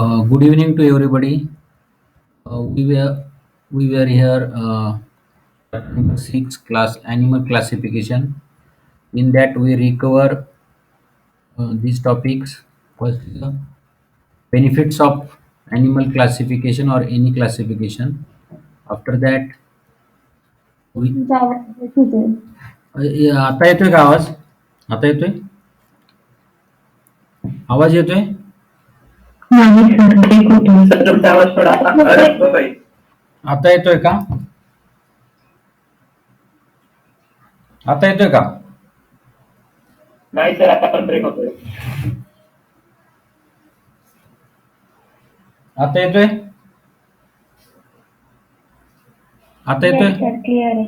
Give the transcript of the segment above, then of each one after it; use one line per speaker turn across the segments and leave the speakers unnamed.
Good evening to everybody. We were here number six class animal classification. In that we recover these topics. First, is the benefits of animal classification or any classification. After that, we
तुमचा आवाज येत होते.
आता येतोय का आवाज? आता येतोय? आवाज येतोय?
नाही सर ब्रेक होतो.
सर तुमचा आवाज थोडा अडकतोय.
आता येतोय का? आता येतोय का?
नाही सर आता पण ब्रेक होतोय.
आता येतोय? आता येतोय?
सर क्लिअर आहे.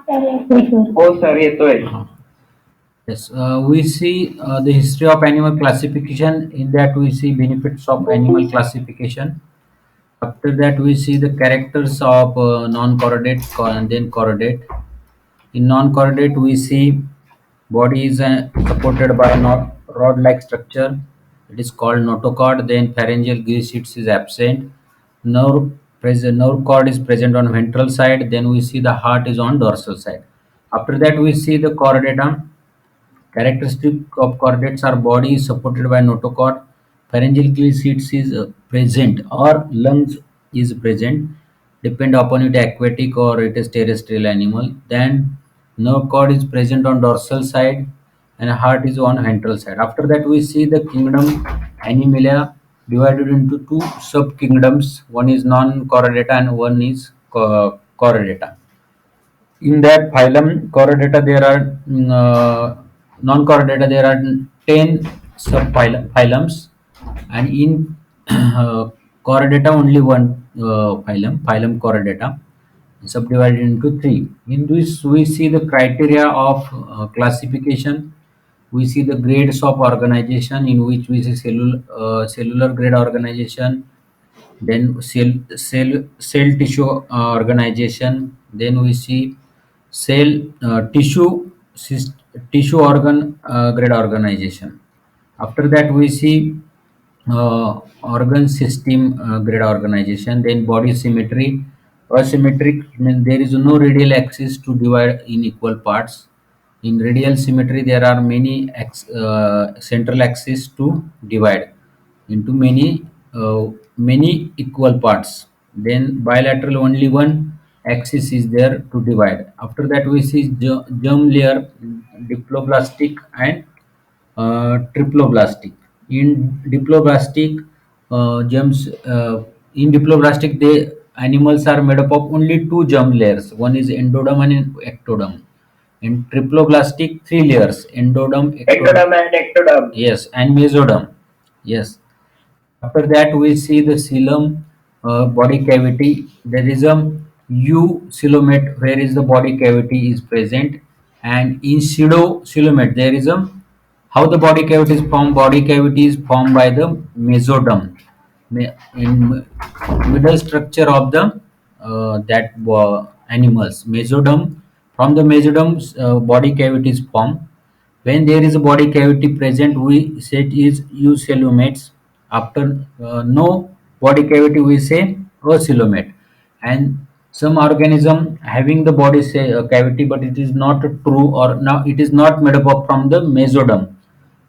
सर
हो सर येतोय.
Yes, we see the history of animal classification. In that, we see benefits of animal classification. After that, we see the characters of non-chordate and then chordate. In non-chordate, we see body is supported by a rod-like structure. It is called notochord. Then pharyngeal gill sheaths is absent. Nerve cord is present on ventral side. Then we see the heart is on dorsal side. After that, we see the chordata. Characteristic of chordates are body is supported by notochord, pharyngeal gill sheaths is present or lungs is present, depend upon it aquatic or it is terrestrial animal. Then nerve cord is present on dorsal side and heart is on ventral side. After that we see the kingdom Animalia divided into two sub kingdoms. One is non-chordata and one is chordata. In that phylum Chordata there are non-Chordata there are 10 subphylums, and in Chordata only one phylum Chordata, subdivided into three. In this we see the criteria of classification. We see the grades of organization, in which we see cellular grade organization, then cell tissue organization, then we see cell tissue organ grade organization. After that we see organ system grade organization, then body symmetry. Asymmetric means there is no radial axis to divide in equal parts. In radial symmetry there are many central axes to divide into many equal parts. Then bilateral only one axis is there to divide. After that we see germ layer, diploblastic and triploblastic. In diploblastic germs, in diploblastic the animals are made up of only two germ layers. One is endoderm and ectoderm. In triploblastic, three layers: endoderm,
Ectoderm and ectoderm.
yes, and mesoderm. Yes. After that, we see the coelom, body cavity. There is a eucoelomate where is the body cavity is present, and in pseudocoelomate there is a how the body cavity is formed. Body cavity is formed by the mesoderm, in middle structure of the animals. Mesoderm, from the mesoderm body cavity is formed. When there is a body cavity present, we say it is eucoelomates. After no body cavity, we say ocoelomate. And some organism having the body cavity, but it is not true, or now it is not made up of from the mesoderm.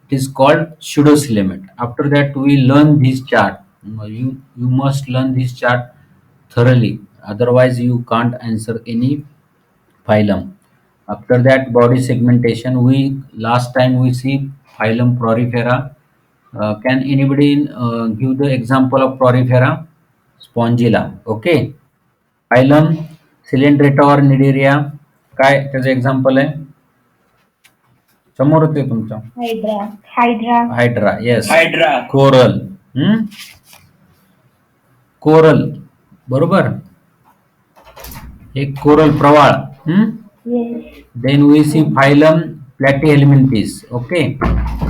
It is called pseudocoelomate. After that, we learn this chart. You must learn this chart thoroughly. Otherwise, you can't answer any phylum. After that, body segmentation. We last time we see phylum Porifera. Can anybody give the example of Porifera? Spongilla. Okay. Phylum Coelenterata or Nidaria. काय त्याचं example आहे? समोर होते तुमच्या
hydra hydra
hydra. Yes.
Hydra.
Coral. Coral बरोबर. एक coral प्रवाळ.
Yes
then we see phylum platyhelminthes. Okay.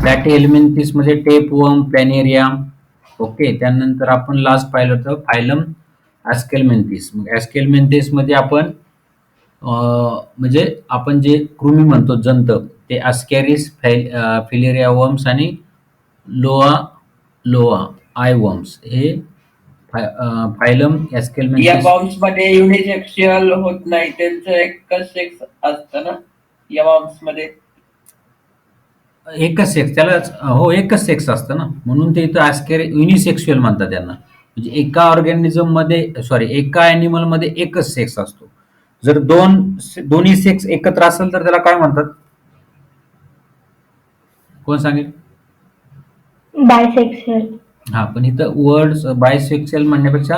Platyhelminthes मध्ये टेपवर्म, प्लॅनेरिया. ओके. त्यानंतर आपण लास्ट पाहिलं होतं फायलम ॲस्केलमेंथिस. मग ॲस्केलमेंथिस मध्ये आपण म्हणजे आपण जे कृमी म्हणतो जंत, ते अस्कॅरिस, फिलेरिया वर्म्स आणि लोआ आयवर्म्स हे फायलम
या
एस्केलमेंथिस.
बॉम्ब्स मध्ये युनिसेक्शुअल होत नाही, त्यांचं एकच सेक्स असतं ना या बॉम्ब्स मध्ये.
एकच सेक्स त्याला, हो एकच सेक्स असतं ना, म्हणून ते इथं युनिसेक्शुअल म्हणतात त्यांना. म्हणजे एका ऑर्गॅनिझम मध्ये, सॉरी, एका अॅनिमल मध्ये एकच सेक्स असतो. जर दोन्ही सेक्स एकत्र असेल तर त्याला काय म्हणतात? कोण सांगेल?
बायसेक्शुअल.
हा, पण इथं वर्ड बायसेक्शुअल म्हणण्यापेक्षा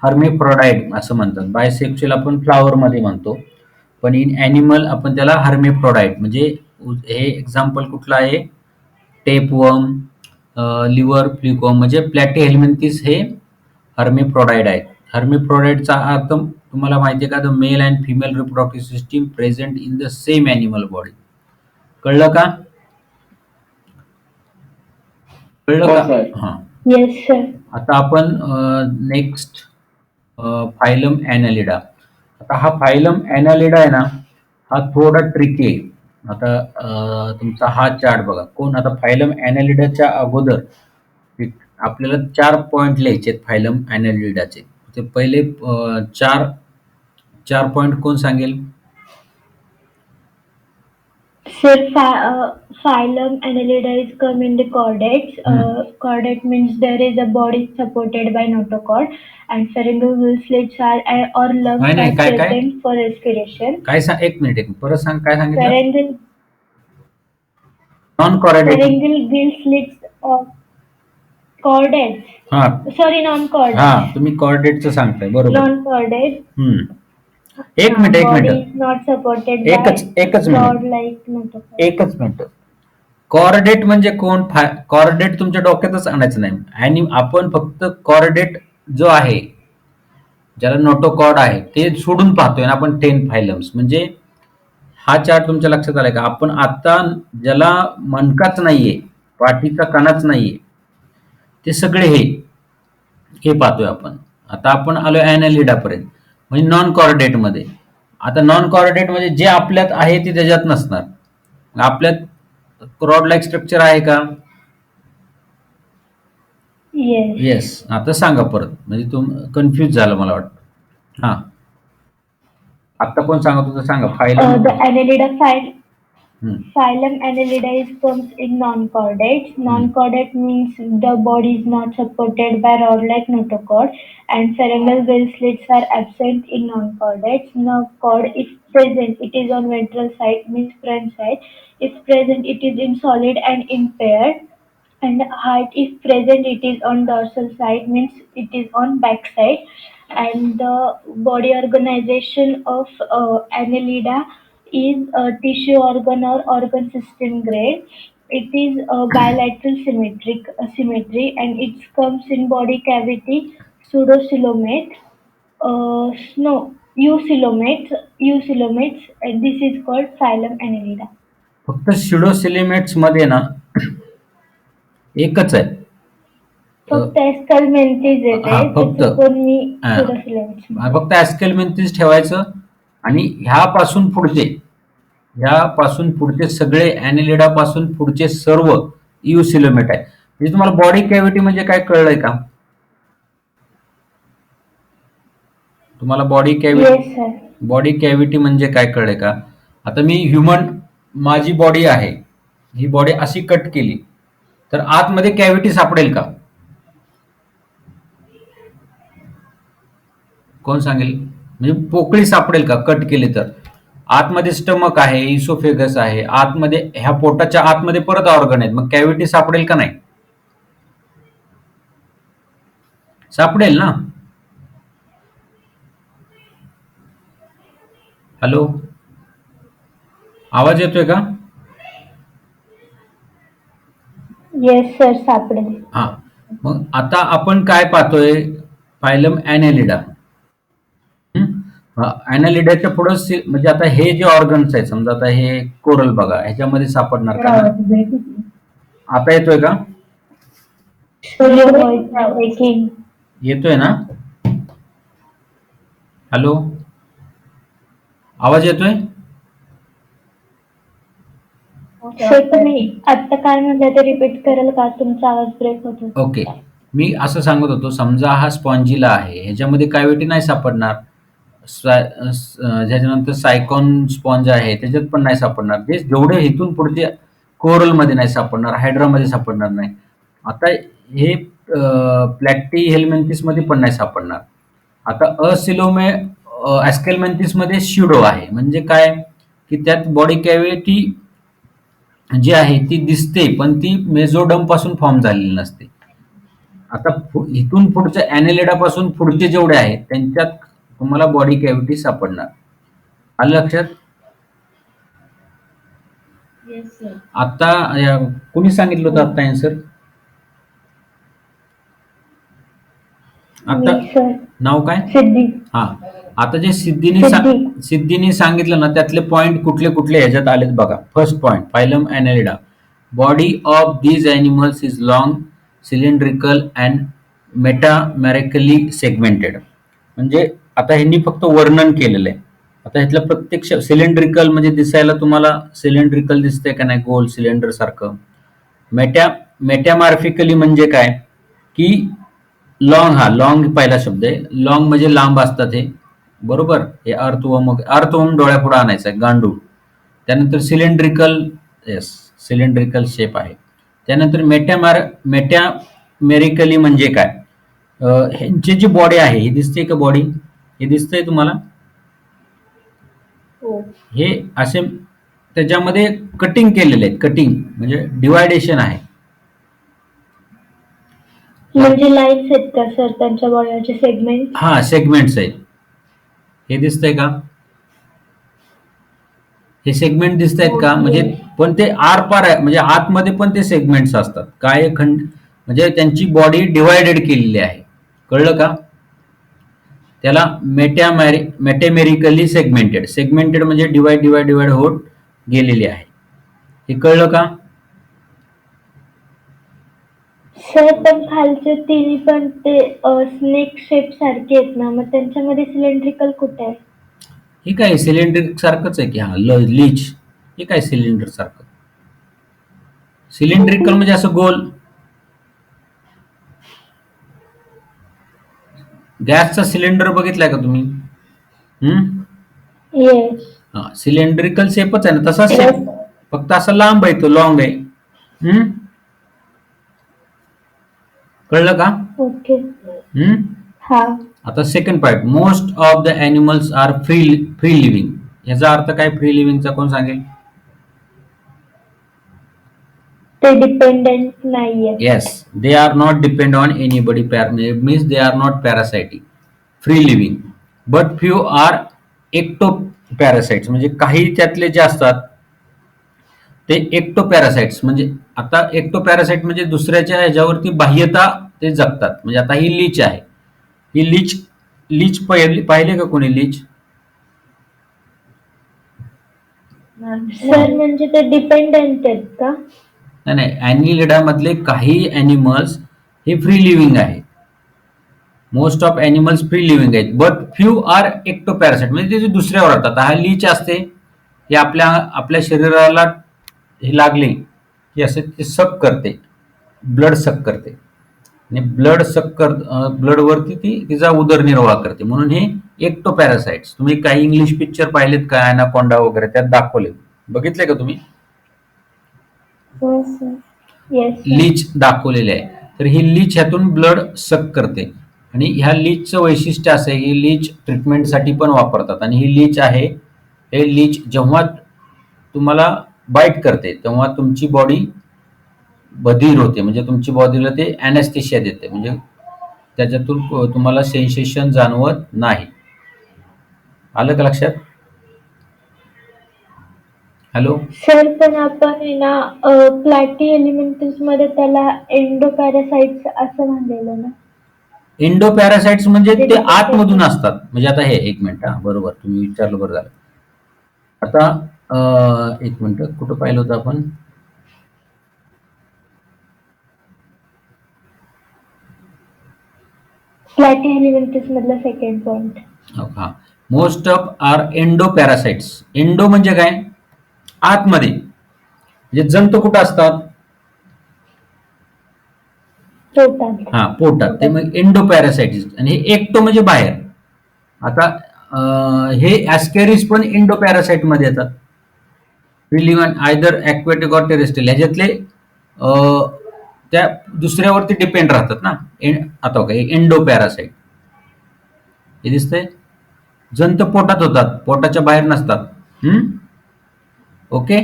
हर्मेफ्रोडाइट असं म्हणतात. बायसेक्शुअल आपण फ्लावर मध्ये म्हणतो, पण इन ॲनिमल आपण त्याला हर्मेफ्रोडाइट, म्हणजे हे एक्झाम्पल कुठलं आहे? टेपवर्म, लिव्हर फ्लिकवर्म, म्हणजे प्लॅटीहेल्मिंथिस हे हर्मेफ्रोडाइट आहेत. हर्मेफ्रोडाइटचा अर्थ तुम्हाला माहिती आहे का? The male and female reproductive system present in the same animal body. कळलं का? कळलं
हो
का?
सर.
हा.
Yes sir.
आता आपण नेक्स्ट फायलम ॲनालिडा. आता हा फायलम ॲनालिडा आहे ना, हा थोडा ट्रिकी आहे. आता तुमचा हा चार्ट बघा. कोण आता फायलम ॲनालिडाच्या अगोदर आपल्याला 4 पॉइंट लिहायचे आहेत फायलम ॲनालिडाचे. ते पहिले 4 पॉइंट कोण सांगेल?
Sir, phylum Annelida is come in the chordates. Chordate means there is a body supported by notochord, and pharyngeal slits are or lungs
नाही,
are
काय
present for respiration.
काय सांग, एक मिनिट परत सांग, काय सांगितलं?
Pharyngeal
non chordate.
gill slits of chordates.
हा
Sorry, non-chordate.
हा, तुम्ही कॉर्डेटचं सांगताय, बरोबर.
Non-chordate.
एक minute
Body is not supported
एकच
by
minute
cord like notochord.
एकच मिनिट. कॉर्डेट म्हणजे कोण? कॉर्डेट तुमच्या डोक्यातच आणायचं नाही. आणि आपण फक्त कॉर्डेट जो आहे, ज्याला नोटोकॉर्ड आहे, ते सोडून पाहतोय ना आपण 10 फायलम्स. म्हणजे हा चार्ट तुमच्या लक्षात आलाय का? आपण आता ज्याला मणकाच नाहीये, पाठीचा कणाच नाहीये, ते सगळे हे पाहतोय आपण. आता आपण आलोय ॲनालिडा पर्यंत, म्हणजे नॉन कॉर्डेट मध्ये. आता नॉन कॉर्डेट म्हणजे जे आपल्यात आहे ते त्याच्यात नसणार. आपल्यात रॉड लाईक स्ट्रक्चर आहे का?
Yes.
येस. आता सांगा परत, म्हणजे कन्फ्यूज झालं मला वाटतं. हा, आता कोण सांगत होतं? सांगा.
The Annelida
हम्म.
phylum Annelida is comes in non-chordates. Non-chordate means the body is not supported by rod-like notochord, and pharyngeal gill slits are absent in non-chordates. Nerve cord, if present, it is on ventral side, means front side. If present, it is in solid and impaired. And heart, if present, it is on dorsal side, means it is on back side. And the body organization of annelida is tissue organ or organ system grade. It is bilateral symmetry, and it comes in body cavity, pseudocoelomate, no, eucoelomates, and this is called phylum annelida.
फक्त सिडोसिलिमेट्स मध्ये ना एकच आहे.
फक्त एस्कलमेंथीज येते,
हा, फक्त.
त्याचं पण मी
हा.
pseudocoelomate म्हणते.
फक्त ॲस्केलमेंथिस ठेवायचं. आणि ह्यापासून पुढचे सगळे, ॲनालिडा पासून पुढचे सर्व इओसिलोमेट आहे. म्हणजे तुम्हाला बॉडी कॅव्हिटी म्हणजे काय कळलंय का? तुम्हाला body cavity,
Yes, sir.
Body cavity म्हणजे काय कळलंय का? आता मी माझी बॉडी आहे, ही बॉडी अशी कट केली तर आतमध्ये कॅव्हिटी सापडेल का? कोण सांगेल? म्हणजे पोकळी सापडेल का कट केली तर? आतमध्ये स्टमक आहे, इसोफेगस आहे, आतमध्ये ह्या पोटाच्या आतमध्ये परत ऑर्गन आहेत, मग कॅव्हिटी सापडेल का नाही? सापडेल ना. हॅलो, आवाज येतोय का?
येस सर, सापडेल.
हा, मग आता आपण काय पाहतोय? फायलम ॲनालिडा. ॲनालिडाच्या पुढे म्हणजे आता हे जे ऑर्गन्स आहेत, समजा आता हे कोरल बघा, ह्याच्यामध्ये सापडणार का? आता येतोय का? येतोय ना? हॅलो, आवाज येतोय?
सर तुम्ही आता काय म्हणलं ते रिपीट कराल का? तुमचा आवाज ब्रेक होतो.
ओके. मी असं सांगत होतो, समजा हा स्पॉन्जिला आहे, ह्याच्यामध्ये कॅव्हिटी नाही सापडणार. त्याच्यानंतर सायकॉन स्पॉन्ज आहे, त्याच्यात पण नाही सापडणार. ते जेवढे इथून पुढचे कोरलमध्ये नाही सापडणार, हायड्रामध्ये सापडणार नाही. आता हे प्लॅटी हेल्मेंथिसमध्ये पण नाही सापडणार. आता असिलोमे ॲस्केलमेंथिसमध्ये स्युडो आहे. म्हणजे काय, की त्यात बॉडी कॅव्हिटी जी आहे ती दिसते, पण ती मेझोडर्म पासून फॉर्म झालेली नसते. आता इथून पुढच्या ॲनेलिडापासून पुढचे जेवढे आहेत त्यांच्यात तुम्हाला बॉडी कॅव्हिटी सापडणार. आलं लक्षात?
Yes sir.
आता कोणी सांगितलं होतं आता आन्सर? आता
मी सर.
नाव काय?
सिद्धी.
हा. आता जे
सिद्धी.
सिद्धीने सांगितलं ना, त्यातले पॉइंट कुठले कुठले ह्याच्यात आलेत बघा. First point, phylum annelida. Body of these animals is long, cylindrical and metamerically segmented. म्हणजे आता ह्यांनी फक्त वर्णन केलेलं आहे. आता ह्यातलं प्रत्यक्ष सिलेंड्रिकल म्हणजे दिसायला तुम्हाला सिलेंड्रिकल दिसतंय का नाही, गोल सिलेंडर सारखं. मेटॅमॉर्फिकली म्हणजे काय, की लॉंग, हा लॉंग पहिला शब्द आहे. लॉंग म्हणजे लांब असतात हे, बरोबर. हे अर्थवर्म डोळ्यापुढे आणायचं आहे, गांडूळ. त्यानंतर सिलेंड्रिकल, येस सिलेंड्रिकल शेप आहे. त्यानंतर मेटॅमेरिकली म्हणजे काय, ह्यांची जी बॉडी आहे ही दिसते का, बॉडी हे दिसतंय तुम्हाला.
हो.
हे असे त्याच्यामध्ये कटिंग केलेले आहेत. कटिंग म्हणजे डिवायडेशन आहे.
म्हणजे लाईन्स आहेत का सर त्यांच्या बॉडीचे सेगमेंट?
हा, सेगमेंट्स आहेत. हे दिसतंय का, हे सेगमेंट दिसत आहेत का? म्हणजे पण ते आर पार आहे, म्हणजे आतमध्ये पण ते सेगमेंट्स असतात. काय खंड म्हणजे त्यांची बॉडी डिवायडेड केलेली आहे. कळलं का? त्याला मेटॅमेरिकली सेगमेंटेड. सेगमेंटेड म्हणजे डिवाइड होत गेलेली आहे. हे कळलं का?
सर पण खालचे तिन्ही पण ते स्नेक शेप सारखे आहेत ना, मग त्यांच्यामध्ये सिलेंड्रिकल कुठे आहे?
हे काय सिलेंडर सारखंच आहे की, हा लीच. हे काय सिलेंडर सारखं, सिलेंड्रिकल म्हणजे असं गोल. गॅसचा सिलेंडर बघितलाय का तुम्ही?
येस.
हा, सिलेंड्रिकल शेपच आहे ना, तसाच शेप,
Yes.
फक्त असा लांब आहे, तो लॉंग आहे. कळलं का?
ओके.
हम्म.
हा.
आता second point, most of the animals are free living. याचा अर्थ काय फ्री लिव्हिंगचा, कोण सांगेल?
ते डिपेंडेंट नाहीये.
Yes, they are not depend on anybody. Means they are not parasitic, free living. But few are ectoparasites. म्हणजे काही त्यातले जे असतात ते एक्टो पॅरासाइट्स. म्हणजे आता एक्टो पॅरासाइट म्हणजे दुसऱ्याच्या ह्याच्यावरती बाह्यता ते जगतात. म्हणजे आता ही लीच आहे, ही लीच लीच पाहिले का कोणी लीच?
सर म्हणजे ते डिपेंडेंट आहेत का?
नाही नाही, ॲनिलिडा मधले काही ॲनिमल्स हे फ्री लिव्हिंग आहे. Most of animals free living आहेत, but few are ectoparasite. म्हणजे ते जे दुसऱ्यावर राहतात. हा लीच असते, हे आपल्या आपल्या शरीराला हे लागले की असे ते सक करते, ब्लड सक करते. आणि ब्लडवरती ती तिचा उदरनिर्वाह करते. म्हणून हे एक्टो पॅरासाइट्स. तुम्ही काही इंग्लिश पिक्चर पाहिलेत का, ॲनाकोंडा वगैरे, त्यात दाखवले, बघितले का तुम्ही?
हो सर. येस.
लीच दाखवलेले आहे. तर ही लीच ह्यातून ब्लड सक करते. आणि ह्या लीचचं वैशिष्ट्य असं आहे, ही लीच ट्रीटमेंटसाठी पण वापरतात. आणि ही लीच आहे, हे लीच जेव्हा तुम्हाला बाईट करते तेव्हा तुमची बॉडी बधीर होते. म्हणजे तुमची बॉडीला ते ॲनेस्थेशिया देते. म्हणजे त्याच्यातून तुम्हाला सेन्सेशन जाणवत नाही. आलं का लक्षात? हॅलो.
सर पण आपण आहे ना प्लॅटी एलिमेंट्स मध्ये त्याला एंडो पॅरासाइट्स असं म्हणलेलं ना.
इंडो पॅरासाइट्स म्हणजे ते आतमधून असतात. म्हणजे आता हे एक मिनिट, हा बरोबर तुम्ही विचारलं, बरं झालं. आता एक मिनिट, कुठं पाहिलं होतं आपण?
प्लॅटी एलिमेंट्स मधला सेकंड पॉइंट.
हा, most of are endoparasites. Endo म्हणजे काय, आतमध्ये. म्हणजे जंतू कुठं असतात?
पोटात.
हा पोटात, ते मग एंडोपॅरासाइटिस. आणि हे एक्टो म्हणजे बाहेर. आता हे ऍस्कॅरिस पण एंडोपॅरासाइट मध्ये येतात. Relevant either aquatic or terrestrial, ह्याच्यातले त्या दुसऱ्यावरती डिपेंड राहतात ना. आता काय एंडोपॅरासाइट हे दिसतंय. जंत पोटात होतात, पोटाच्या बाहेर नसतात. ओके,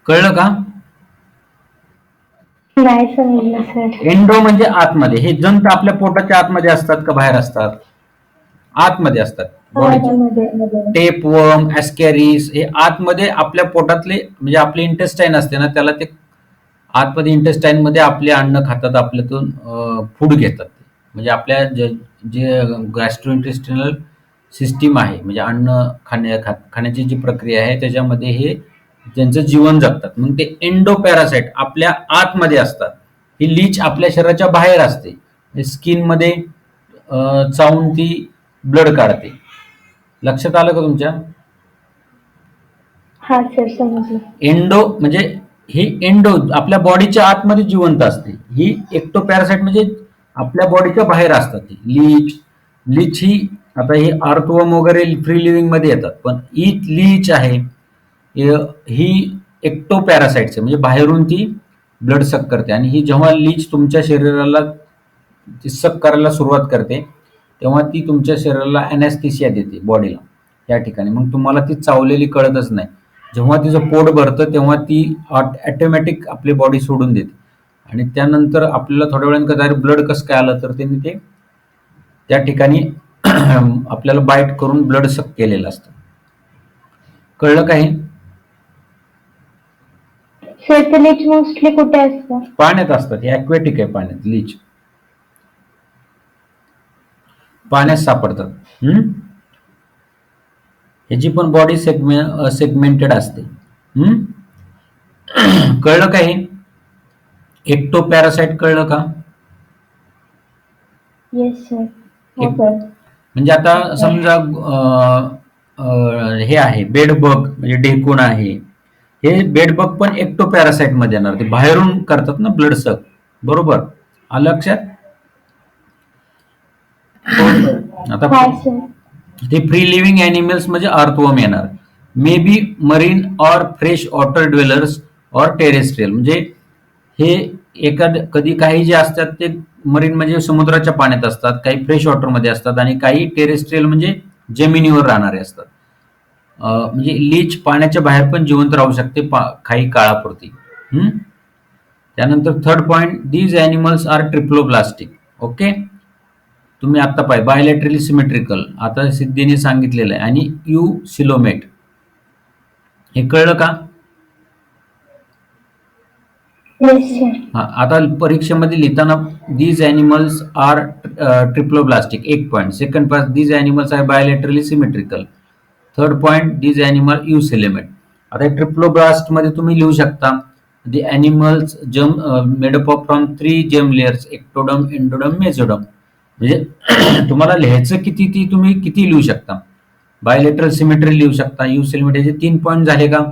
कळलं का?
नाही समजलं सर.
एंडो म्हणजे आतमध्ये. हे जंत आपल्या पोटाच्या आतमध्ये असतात का बाहेर असतात? आतमध्ये असतात. बॉडीच्या
मध्ये.
टेपवर्म, ऍस्कॅरिस हे आतमध्ये आपल्या पोटातले, म्हणजे आपले इंटेस्टाईन असते ना, त्याला ते आतमध्ये इंटेस्टाईन मध्ये आपले अन्न खातात, आपल्यातून फूड घेतात. म्हणजे आपल्या जे गॅस्ट्रोइंटेस्टिनल सिस्टीम आहे, म्हणजे अन्न खाण्याची जी प्रक्रिया आहे, त्याच्यामध्ये हे त्यांचं जीवन जगतात. मग ते एंडोपॅरासाइट आपल्या आतमध्ये असतात. ही लीच आपल्या शरीराच्या बाहेर असते, स्किन मध्ये चावून ती ब्लड काढते. लक्षात आलं का तुमच्या?
हा सर समजलं.
एंडो म्हणजे ही एंडो आपल्या बॉडीच्या आतमध्ये जिवंत असते. ही एक्टोपॅरासाइट म्हणजे आपल्या बॉडीच्या बाहेर असतात. लीच ही, आता हे अर्थवर्म वगैरे फ्री लिव्हिंग मध्ये येतात, पण ही लीच आहे ही एक्टोपॅरासाइट्स आहे, म्हणजे बाहेरून ती ब्लड सक करते. आणि ही जेव्हा लीच तुमच्या शरीराला ती सक करायला सुरुवात करते, तेव्हा ती तुमच्या शरीराला अॅनेस्थेसिया देते बॉडीला या ठिकाणी. मग तुम्हाला ती चावलेली कळतच नाही. जेव्हा तिचं पोट भरतं तेव्हा ती ऑटोमॅटिक आपली बॉडी सोडून देते. आणि त्यानंतर आपल्याला थोड्या वेळाने ब्लड कसं काय आलं, तर त्यांनी ते त्या ठिकाणी आपल्याला बाईट करून ब्लड सक केलेलं असतं. कळलं काही?
सर ते लीच मोस्टली कुठे असतं?
पाण्यात असतात. हे ॲक्वेटिक आहे, पाण्यात लीच पाण्यात सापडतात. ह्याची पण बॉडी सेगमेंटेड असते. कळलं काही? एक्टोपॅरासाइट कळलं का?
Yes sir. हो सर.
म्हणजे आता समजा हे आहे बेडबग, म्हणजे ढेकूण आहे. हे बेडबग पण एक्टोपॅरासाइट मध्ये येणार. ते बाहेरून करतात ना ब्लड सक, बरोबर? आलं लक्षात? आता
हा सर.
ते फ्री लिव्हिंग अॅनिमल्स म्हणजे अर्थवर्म येणार. May be marine or fresh water dwellers or terrestrial. म्हणजे हे कधी काही जे असतात ते मरीन म्हणजे समुद्राच्या पाण्यात असतात, काही फ्रेश वॉटर मध्ये असतात, आणि काही टेरेस्ट्रियल म्हणजे जमिनीवर राहणारे असतात. म्हणजे लीच पाण्याच्या बाहेर पण जिवंत राहू शकते काही काळापुरती. त्यानंतर third point, these animals are triploblastic. Okay, तुम्ही आता पाहिजे बायोलॅटरली सिमेट्रिकल, आता सिद्धीने सांगितलेलं आहे. आणि यू सिलोमेट, हे कळलं का? हा, आता परीक्षेमध्ये लिहिताना दीज अॅनिमल्स आर ट्रिप्लोब्लास्टिक, एक point. Second point, these animals are bilaterally symmetrical. Third point, these animal eucoelomate. आता ट्रिप्लोब्लास्ट मध्ये तुम्ही लिहू शकता the animals made up of from 3 germ layers, ectoderm, endoderm, mesoderm. म्हणजे तुम्हाला लिहायचं किती ती तुम्ही किती लिहू शकता. बायोलेटरल सिमेट्री लिहू शकता, यू सिलोमेट. याचे 3 पॉईंट झाले का?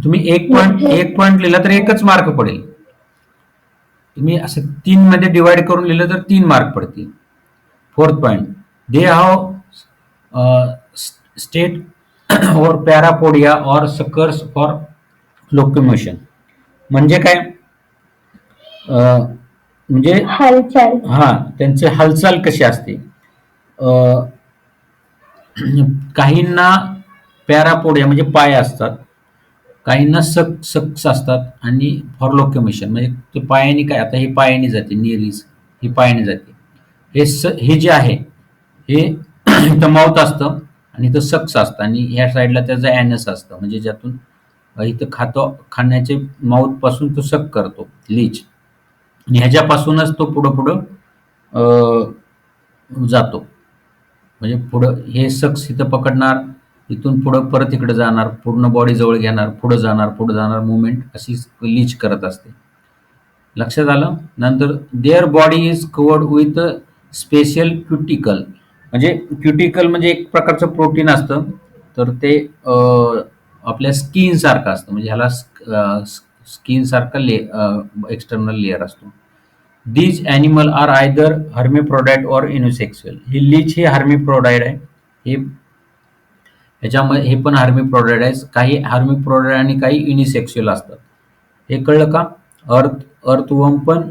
तुम्ही एक पॉईंट लिहिला तर एकच मार्क पडेल. तुम्ही असं 3 मध्ये डिवाइड करून लिहिलं तर 3 मार्क पडतील. Fourth point, they have state और पॅरापोडिया और सकर्स फॉर लोकोमोशन. म्हणजे काय? म्हणजे
हालचाल.
हा, त्यांचे हालचाल कशी असते. काहींना पॅरापोडिया म्हणजे पाय असतात, काहींना सक्स असतात, आणि फॉर लोकोमोशन म्हणजे ते पायाने काय, आता हे पायाने जाते निरीज, ही पायाने जाते. हे जे आहे हे इथं माउथ असतं, आणि इथं सक्स असतं, आणि ह्या साईडला त्याचं ॲनस असतं, म्हणजे ज्यातून इथं खाण्याचे माउथ पासून तो सक करतो लीच. आणि ह्याच्यापासूनच तो पुढं जातो. म्हणजे पुढं हे सक्स इथं पकडणार, इथून पुढं परत इकडे जाणार, पूर्ण बॉडी जवळ घेणार, पुढे जाणार मुवमेंट अशी लीच करत असते. लक्षात आलं? नंतर there body is covered with special cuticle. म्हणजे क्युटिकल म्हणजे एक प्रकारचं प्रोटीन असतं, तर ते आपल्या स्किन सारखं असतं. म्हणजे ह्याला स्किन सारखा एक्सटर्नल लेअर असतो. These animal are either hermaphrodite or unisexual. ही लीच हे हर्मिप्रोडाइट आहे. हे ह्याच्यामध्ये हे पण हर्मिप्रोडाइट आहे. काही हर्मिप्रोडाइट आणि काही युनिसेक्सुअल असतात. हे कळलं का? अर्थवर्म पण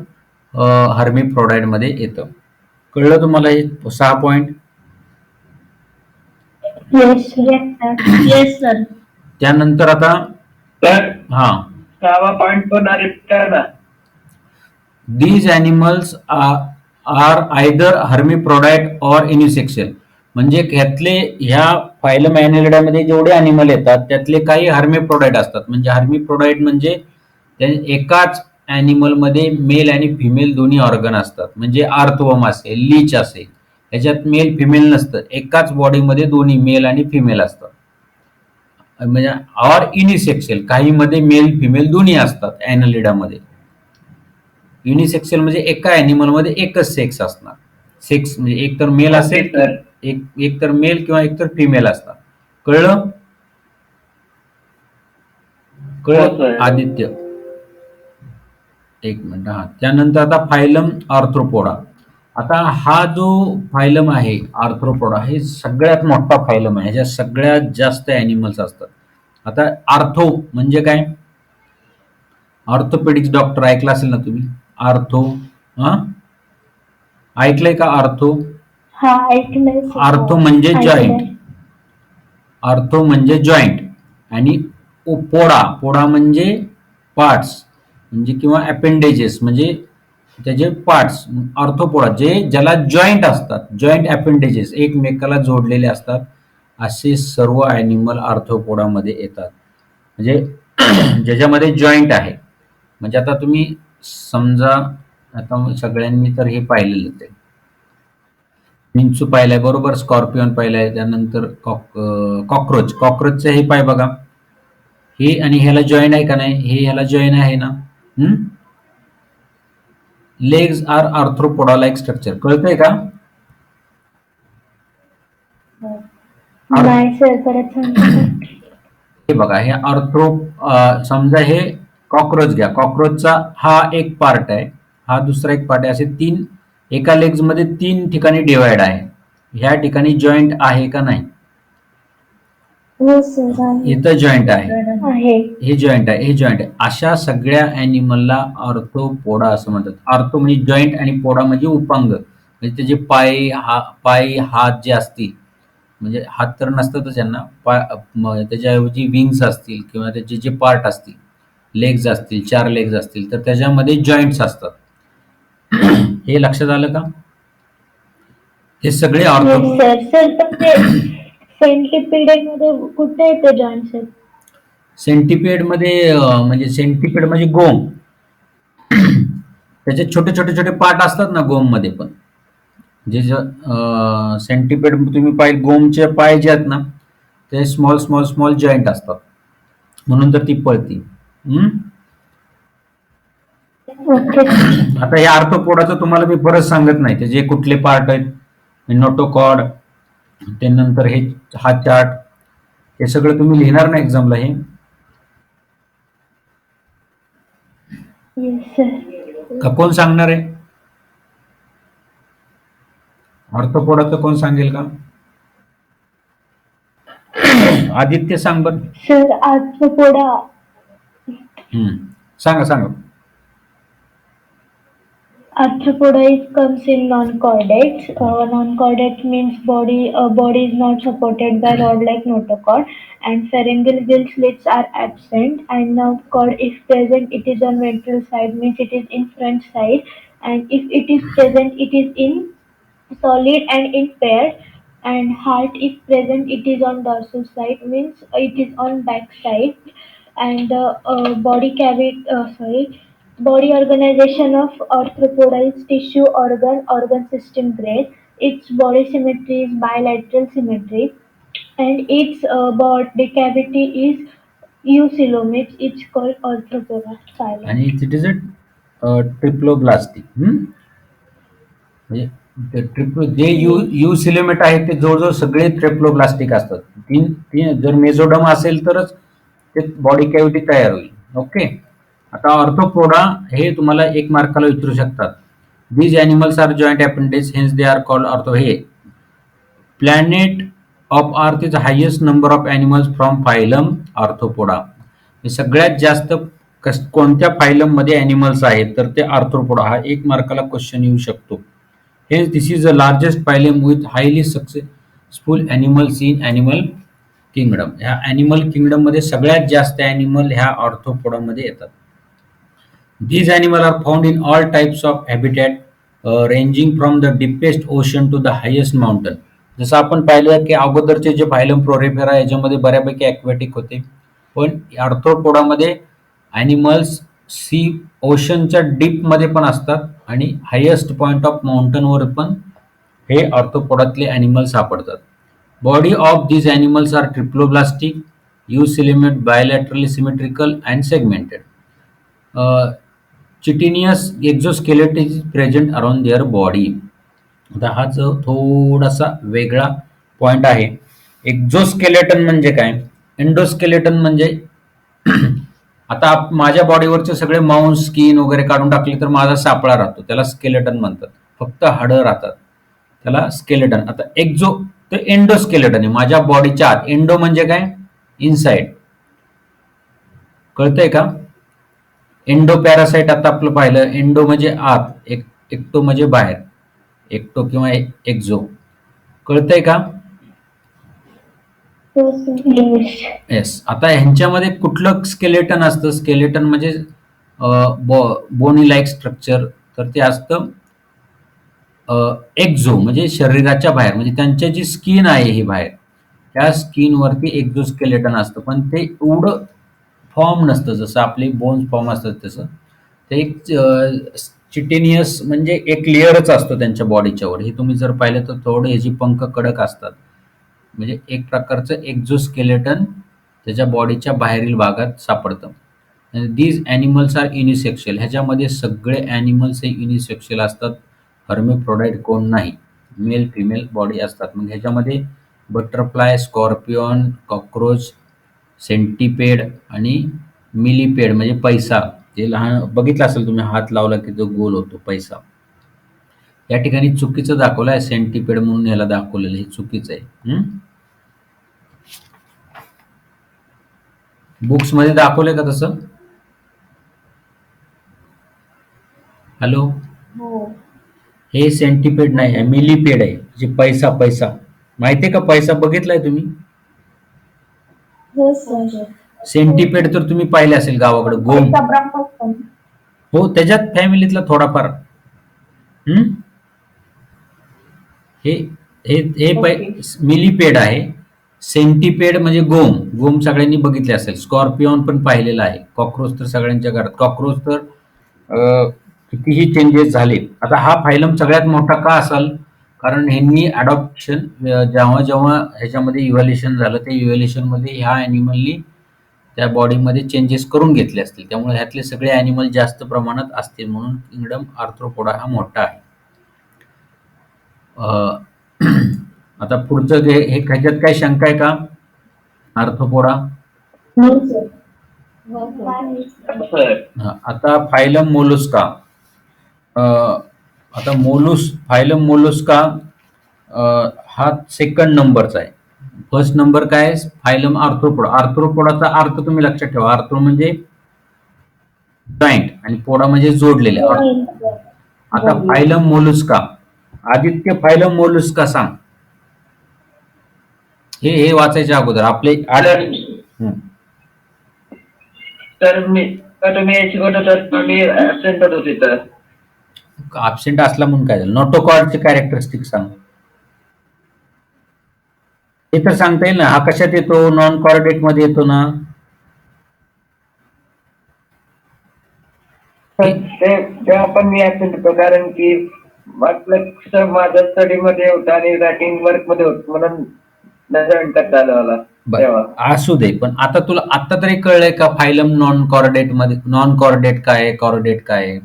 हर्मिप्रोडाइट मध्ये येतं. कळलं तुम्हाला हे 6 point?
Yes, sir.
Yes, sir. Yes, sir.
त्यानंतर आता
तर
हा,
6वा पॉइंट पुन्हा रिपीट करा ना.
these animals are either hermaphrodite or unisexual. म्हणजे ह्यातले ह्या फायलम ॲनिलिडामध्ये जेवढे अॅनिमल येतात त्यातले काही हर्मिप्रोडाइट असतात. म्हणजे हर्मिप्रोडाइट म्हणजे एकाच अॅनिमल मध्ये मेल आणि फिमेल दोन्ही ऑर्गन असतात. म्हणजे आर्थवर्म असेल, लीच असेल, ह्याच्यात मेल फिमेल नसतं. एकाच बॉडीमध्ये दोन्ही मेल आणि फिमेल असतात. म्हणजे ऑर युनिसेक्सुअल, काही मध्ये मेल फिमेल दोन्ही असतात ॲनिलिडामध्ये. युनिसेक्सुअल म्हणजे एका ॲनिमल मध्ये एकच सेक्स असणार. सेक्स म्हणजे एक तर मेल
Okay,
असेल,
sir.
एक तर मेल किंवा एक तर फिमेल असतात. कळलं?
हो,
कळलं
sir.
आदित्य? एक मिनिट. हा, त्यानंतर आता फायलम आर्थ्रोपोडा. आता हा जो फायलम आहे आर्थ्रोपोडा, हे सगळ्यात मोठा फायलम आहे. ह्याच्यात सगळ्यात जास्त ॲनिमल्स असतात. आता आर्थो म्हणजे काय? ऑर्थोपेडिक्स डॉक्टर ऐकलं असेल ना तुम्ही? आर्थो, हा, ऐकलंय का आर्थो?
हा, ऐकलंय sir.
आर्थो म्हणजे
ऐकलंय.
जॉईंट. आर्थो म्हणजे जॉईंट आणि पोडा, पोडा म्हणजे पार्ट्स म्हणजे किंवा अपेंडेजेस म्हणजे त्याचे पार्ट्स. आर्थोपोडा जे ज्याला जॉईंट असतात, जॉईंट अपेंडेजेस एकमेकाला जोडलेले असतात, असे सर्व ॲनिमल आर्थोपोडामध्ये येतात. म्हणजे ज्याच्यामध्ये जॉईंट आहे. म्हणजे आता तुम्ही समजा, आता सगळ्यांनी तर हे पाहिलेलंच आहे. विंचू पाहिलाय बरोबर, स्कॉर्पिओन पाहिलाय, त्यानंतर कॉक्रोच. कॉक्रोचचं हे पाय बघा, हे आणि ह्याला जॉईन आहे का नाही? हे ह्याला जॉईन आहे ना. Legs are arthropoda like structure. कळतंय का?
नाही सर, परत सांगतो sir.
हे बघा, हे समजा हे कॉक्रोच घ्या. कॉक्रोचचा हा एक पार्ट आहे, हा दुसरा एक पार्ट आहे. असे तीन, एका लेग्स मध्ये 3 ठिकाणी डिवाइड आहे. ह्या ठिकाणी जॉईंट आहे का नाही?
हो सर, आहे.
इथं जॉईंट आहे,
आहे.
हे जॉईंट आहे, हे जॉईंट आहे. अशा सगळ्या ॲनिमलला आर्थोपोडा असं म्हणतात. आर्थो म्हणजे जॉईंट आणि पोडा म्हणजे उपांग. म्हणजे त्याचे पाय हात जे असतील, म्हणजे हात तर नसतातच यांना, त्याच्याऐवजी विंग्स असतील किंवा त्याचे जे पार्ट असतील, लेग्स असतील, 4 लेग्स असतील, तर त्याच्यामध्ये जॉईंट्स असतात. हे लक्षात आलं का? हे सगळे
Yes sir. सर, पण ते सेंटिपिड मध्ये कुठे येते जॉईंट सर?
सेंटिपेड मध्ये म्हणजे सेंटिपेड म्हणजे गोम. त्याचे छोटे छोटे छोटे पार्ट असतात ना गोम मध्ये पण. जे सेंटिपेड तुम्ही पाय, गोमचे पाय जे आहेत ना, ते स्मॉल स्मॉल स्मॉल जॉईंट असतात, म्हणून तर ती पळती.
ओके.
आता हे आर्थोपोडाचं तुम्हाला मी परत सांगत नाही, त्याचे कुठले पार्ट आहेत. नोटोकॉड, त्यानंतर हे हा चार्ट, हे सगळं तुम्ही लिहिणार ना एक्झामला. हे
Yes sir.
का कोण सांगणार आहे? ऑर्थोपोडाचं कोण सांगेल का? आदित्य सांग बर.
Sir, arthropoda.
सांगा सांगा.
Arthropoda comes in non-chordates. Non-chordate means body is not supported by rod-like notochord, and pharyngeal gill slits are absent. And nerve cord, if present, it is on ventral side, means it is in front side, and if it is present, it is in solid and in pairs. And heart, if present, it is on dorsal side, means it is on back side. And the body organization of arthropoda is tissue, organ system grade. Its body symmetry is bilateral symmetry, and its body cavity is eucoelomate. It's called arthropoda phylum.
आणि it is a triploblastic. म्हणजे जे युसिलोमेट आहे ते जवळजवळ सगळे triploblastic असतात. तीन जर मेझोडम असेल तरच ते बॉडी कॅव्हिटी तयार होईल. ओके. आता ऑर्थोपोडा हे तुम्हाला 1 मार्काला विचारू शकतात. These animals are joint appendage hence they are called ortho. हे planet of earth is highest number of animals from phylum arthropoda. सगळ्यात जास्त कोणत्या फायलम मध्ये ॲनिमल्स आहेत तर ते आर्थ्रोपोडा. हा 1 मार्काला क्वेश्चन येऊ शकतो. Hence this is the largest phylum with highly successful animals in animal kingdom. ह्या ॲनिमल किंगडम मध्ये सगळ्यात जास्त ॲनिमल ह्या ऑर्थोपोडामध्ये येतात. These animals are found in all types of habitat, ranging from the deepest ocean to the highest mountain. जसं आपण पाहिलं की अगोदरचे जे फायलम प्रोरेफेरा याच्यामध्ये बऱ्यापैकी ॲक्वेटिक होते, पण आर्थ्रोपोडामध्ये ॲनिमल्स सी ओशनच्या डीपमध्ये पण असतात आणि हायेस्ट पॉइंट ऑफ माउंटनवर पण हे आर्थ्रोपोडातले ॲनिमल सापडतात. Body of these animals are triploblastic, eucoelomate, bilaterally symmetrical and segmented. Chitinous exoskeleton is present around their body. आता हा जो थोडासा वेगळा पॉइंट आहे. एक्झोस्केलेटन म्हणजे काय, एंडोस्केलेटन म्हणजे आता माझ्या बॉडीवरचे सगळे मांस स्किन वगैरे काढून टाकले तर माझा सापळा राहतो, त्याला स्केलेटन म्हणतात. फक्त हाडं राहतात, त्याला स्केलेटन. आता एक्झो तर एंडोस्केलेटन आहे माझ्या बॉडीच्या आत. एंडो म्हणजे काय, इनसाइड. कळतंय का? एंडो पॅरासाइट आता आपलं पाहिलं. एंडो म्हणजे आत, एक्टो म्हणजे बाहेर. एक्टो किंवा एक्झो. कळतंय का? येस. आता ह्यांच्यामध्ये कुठलं स्केलेटन असतं? स्केलेटन म्हणजे बोनी लाईक स्ट्रक्चर. तर ते असतं एक्झो म्हणजे शरीराच्या बाहेर, म्हणजे त्यांच्या जी स्किन आहे ही बाहेर, त्या स्किनवरती एक्झोस्केलेटन असतं. पण ते एवढं फॉर्म नसतं जसं आपले बोन्स फॉर्म असतात तसं. ते एक चिटेनियस म्हणजे एक लेअरच असतो त्यांच्या बॉडीच्यावर. हे तुम्ही जर पाहिलं तर थोडं ह्याची पंख कडक असतात, म्हणजे एक प्रकारचं एक्झोस्केलेटन त्याच्या बॉडीच्या बाहेरील भागात सापडतं. These animals are unisexual. ह्याच्यामध्ये सगळे ॲनिमल्स हे युनिसेक्शुअल असतात. हर्मिफ्रोडाइट कोण नाही, मेल फिमेल बॉडी असतात. मग ह्याच्यामध्ये बटरफ्लाय, स्कॉर्पिओन, कॉक्रोच, सेंटिपेड आणि मिलीपेड म्हणजे पैसा. ते लहान बघितलं असेल तुम्ही, हात लावला की जो गोल होतो पैसा. या ठिकाणी चुकीचं दाखवलं आहे, सेंटिपेड म्हणून याला दाखवलेलं, हे चुकीचं आहे. बुक्स मध्ये दाखवलंय का तसं? हॅलो, हे सेंटिपेड नाही आहे, मिलीपेड आहे. जे पैसा, पैसा माहितीये का? पैसा बघितलाय तुम्ही? सेंटिपेड तर तुम्ही पाहिले असेल गावाकडे, गोम. हो, त्याच्यात फॅमिलीतला थोडाफार. हे हे हे मिलीपेड आहे. सेंटिपेड म्हणजे गोम. गोम सगळ्यांनी बघितले असेल. स्कॉर्पिओन पण पाहिलेला आहे. कॉक्रोच तर सगळ्यांच्या घरात. कॉक्रोच तर कितीही चेंजेस झाले. आता हा फायलम सगळ्यात मोठा का असेल? कारण ह्यांनी अडॉप्शन जेव्हा जेव्हा ह्याच्यामध्ये इव्हॅल्युएशन झालं, त्या इव्हॅल्युएशन मध्ये ह्या ॲनिमलनी त्या बॉडीमध्ये चेंजेस करून घेतले असतील. त्यामुळे ह्यातले सगळे ॲनिमल जास्त प्रमाणात असतील, म्हणून किंगडम आर्थ्रोपोडा हा मोठा आहे. आता पुढचं हे ह्याच्यात काही शंका आहे का? आर्थ्रोपोडा. आता फायलम मोलुस्का. आता फायलम मोलुस्का हा सेकंड नंबरचा आहे. फर्स्ट नंबर काय आहे? Phylum arthropoda. आर्थ्रोपोडाचा अर्थ तुम्ही लक्षात ठेवा. आर्थ्रो म्हणजे जॉईंट आणि पोडा म्हणजे जोडलेले. आता phylum Mollusca. Aditya, phylum Mollusca सांग. हे वाचायच्या अगोदर आपले
तर तुम्ही शिकवत होतात, तुम्ही ऍबसेंट होते तर
ऍबसेंट असला म्हणून काय झालं? नोटोकॉर्डचे कॅरेक्टरिस्टिक सांग. हे तर सांगता येईल ना. हा कशात येतो? नॉन कॉर्डेट मध्ये येतो ना.
तेव्हा पण मी ऍबसेंट होतो, कारण की माझ्या स्टडी मध्ये होता आणि रायटिंग वर्क मध्ये होत, म्हणून जॉईन करता आलं मला.
असू दे, पण आता तुला आता तरी कळलंय का फायलम नॉन कॉर्डेट मध्ये? नॉन कॉर्डेट काय आहे, कॉर्डेट काय आहे?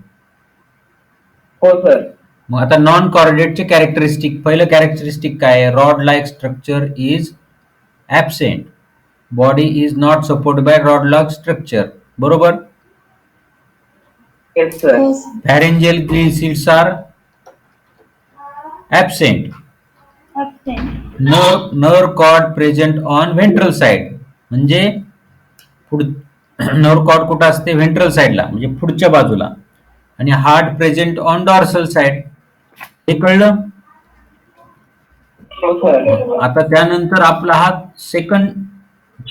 हो सर.
मग आता नॉन कॉर्डेटचे कॅरेक्टरिस्टिक. पहिलं कॅरेक्टरिस्टिक काय आहे? Rod like structure is absent. Body is not support bye rod like structure. बरोबर.
Yes, sir.
Pharyngeal gill slits are absent.
Absent.
Nerve cord present on ventral side. म्हणजे nerve cord कुठं असते? Ventral साईडला, म्हणजे पुढच्या बाजूला. आणि heart present on dorsal side. हे कळलं?
हो सर.
आता त्यानंतर आपला हा सेकंड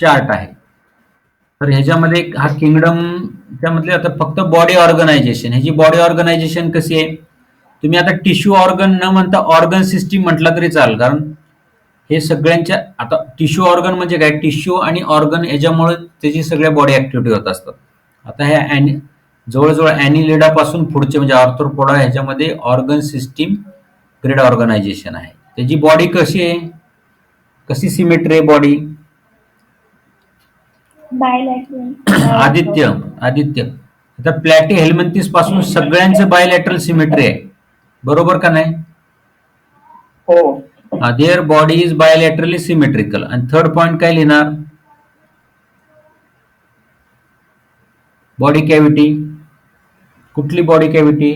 चार्ट आहे. तर ह्याच्यामध्ये हा किंगडम त्यामधले आता फक्त बॉडी ऑर्गनायझेशन. ह्याची बॉडी ऑर्गनायझेशन कशी आहे? तुम्ही आता टिश्यू ऑर्गन न म्हणता ऑर्गन सिस्टीम म्हटलं तरी चालेल, कारण हे सगळ्यांच्या आता टिश्यू ऑर्गन म्हणजे काय? टिश्यू आणि ऑर्गन याच्यामुळे त्याची सगळ्या बॉडी ऍक्टिव्हिटी होत असतात. आता ह्या जवळजवळ ॲनिलिडापासून पुढचे म्हणजे आर्थ्रोपोडा ह्याच्यामध्ये ऑर्गन सिस्टीम ग्रेड ऑर्गनायझेशन आहे. त्याची बॉडी कशी आहे? कशी सिमेट्री आहे बॉडी?
Bilateral.
आदित्य आता प्लॅटी हेल्मंथिस पासून सगळ्यांचं बायलॅटरल सिमेट्री आहे, बरोबर का नाही?
हो.
There body is bilaterally symmetrical. आणि थर्ड पॉइंट काय लिहिणार? Body cavity. कुठली बॉडी कॅव्हिटी?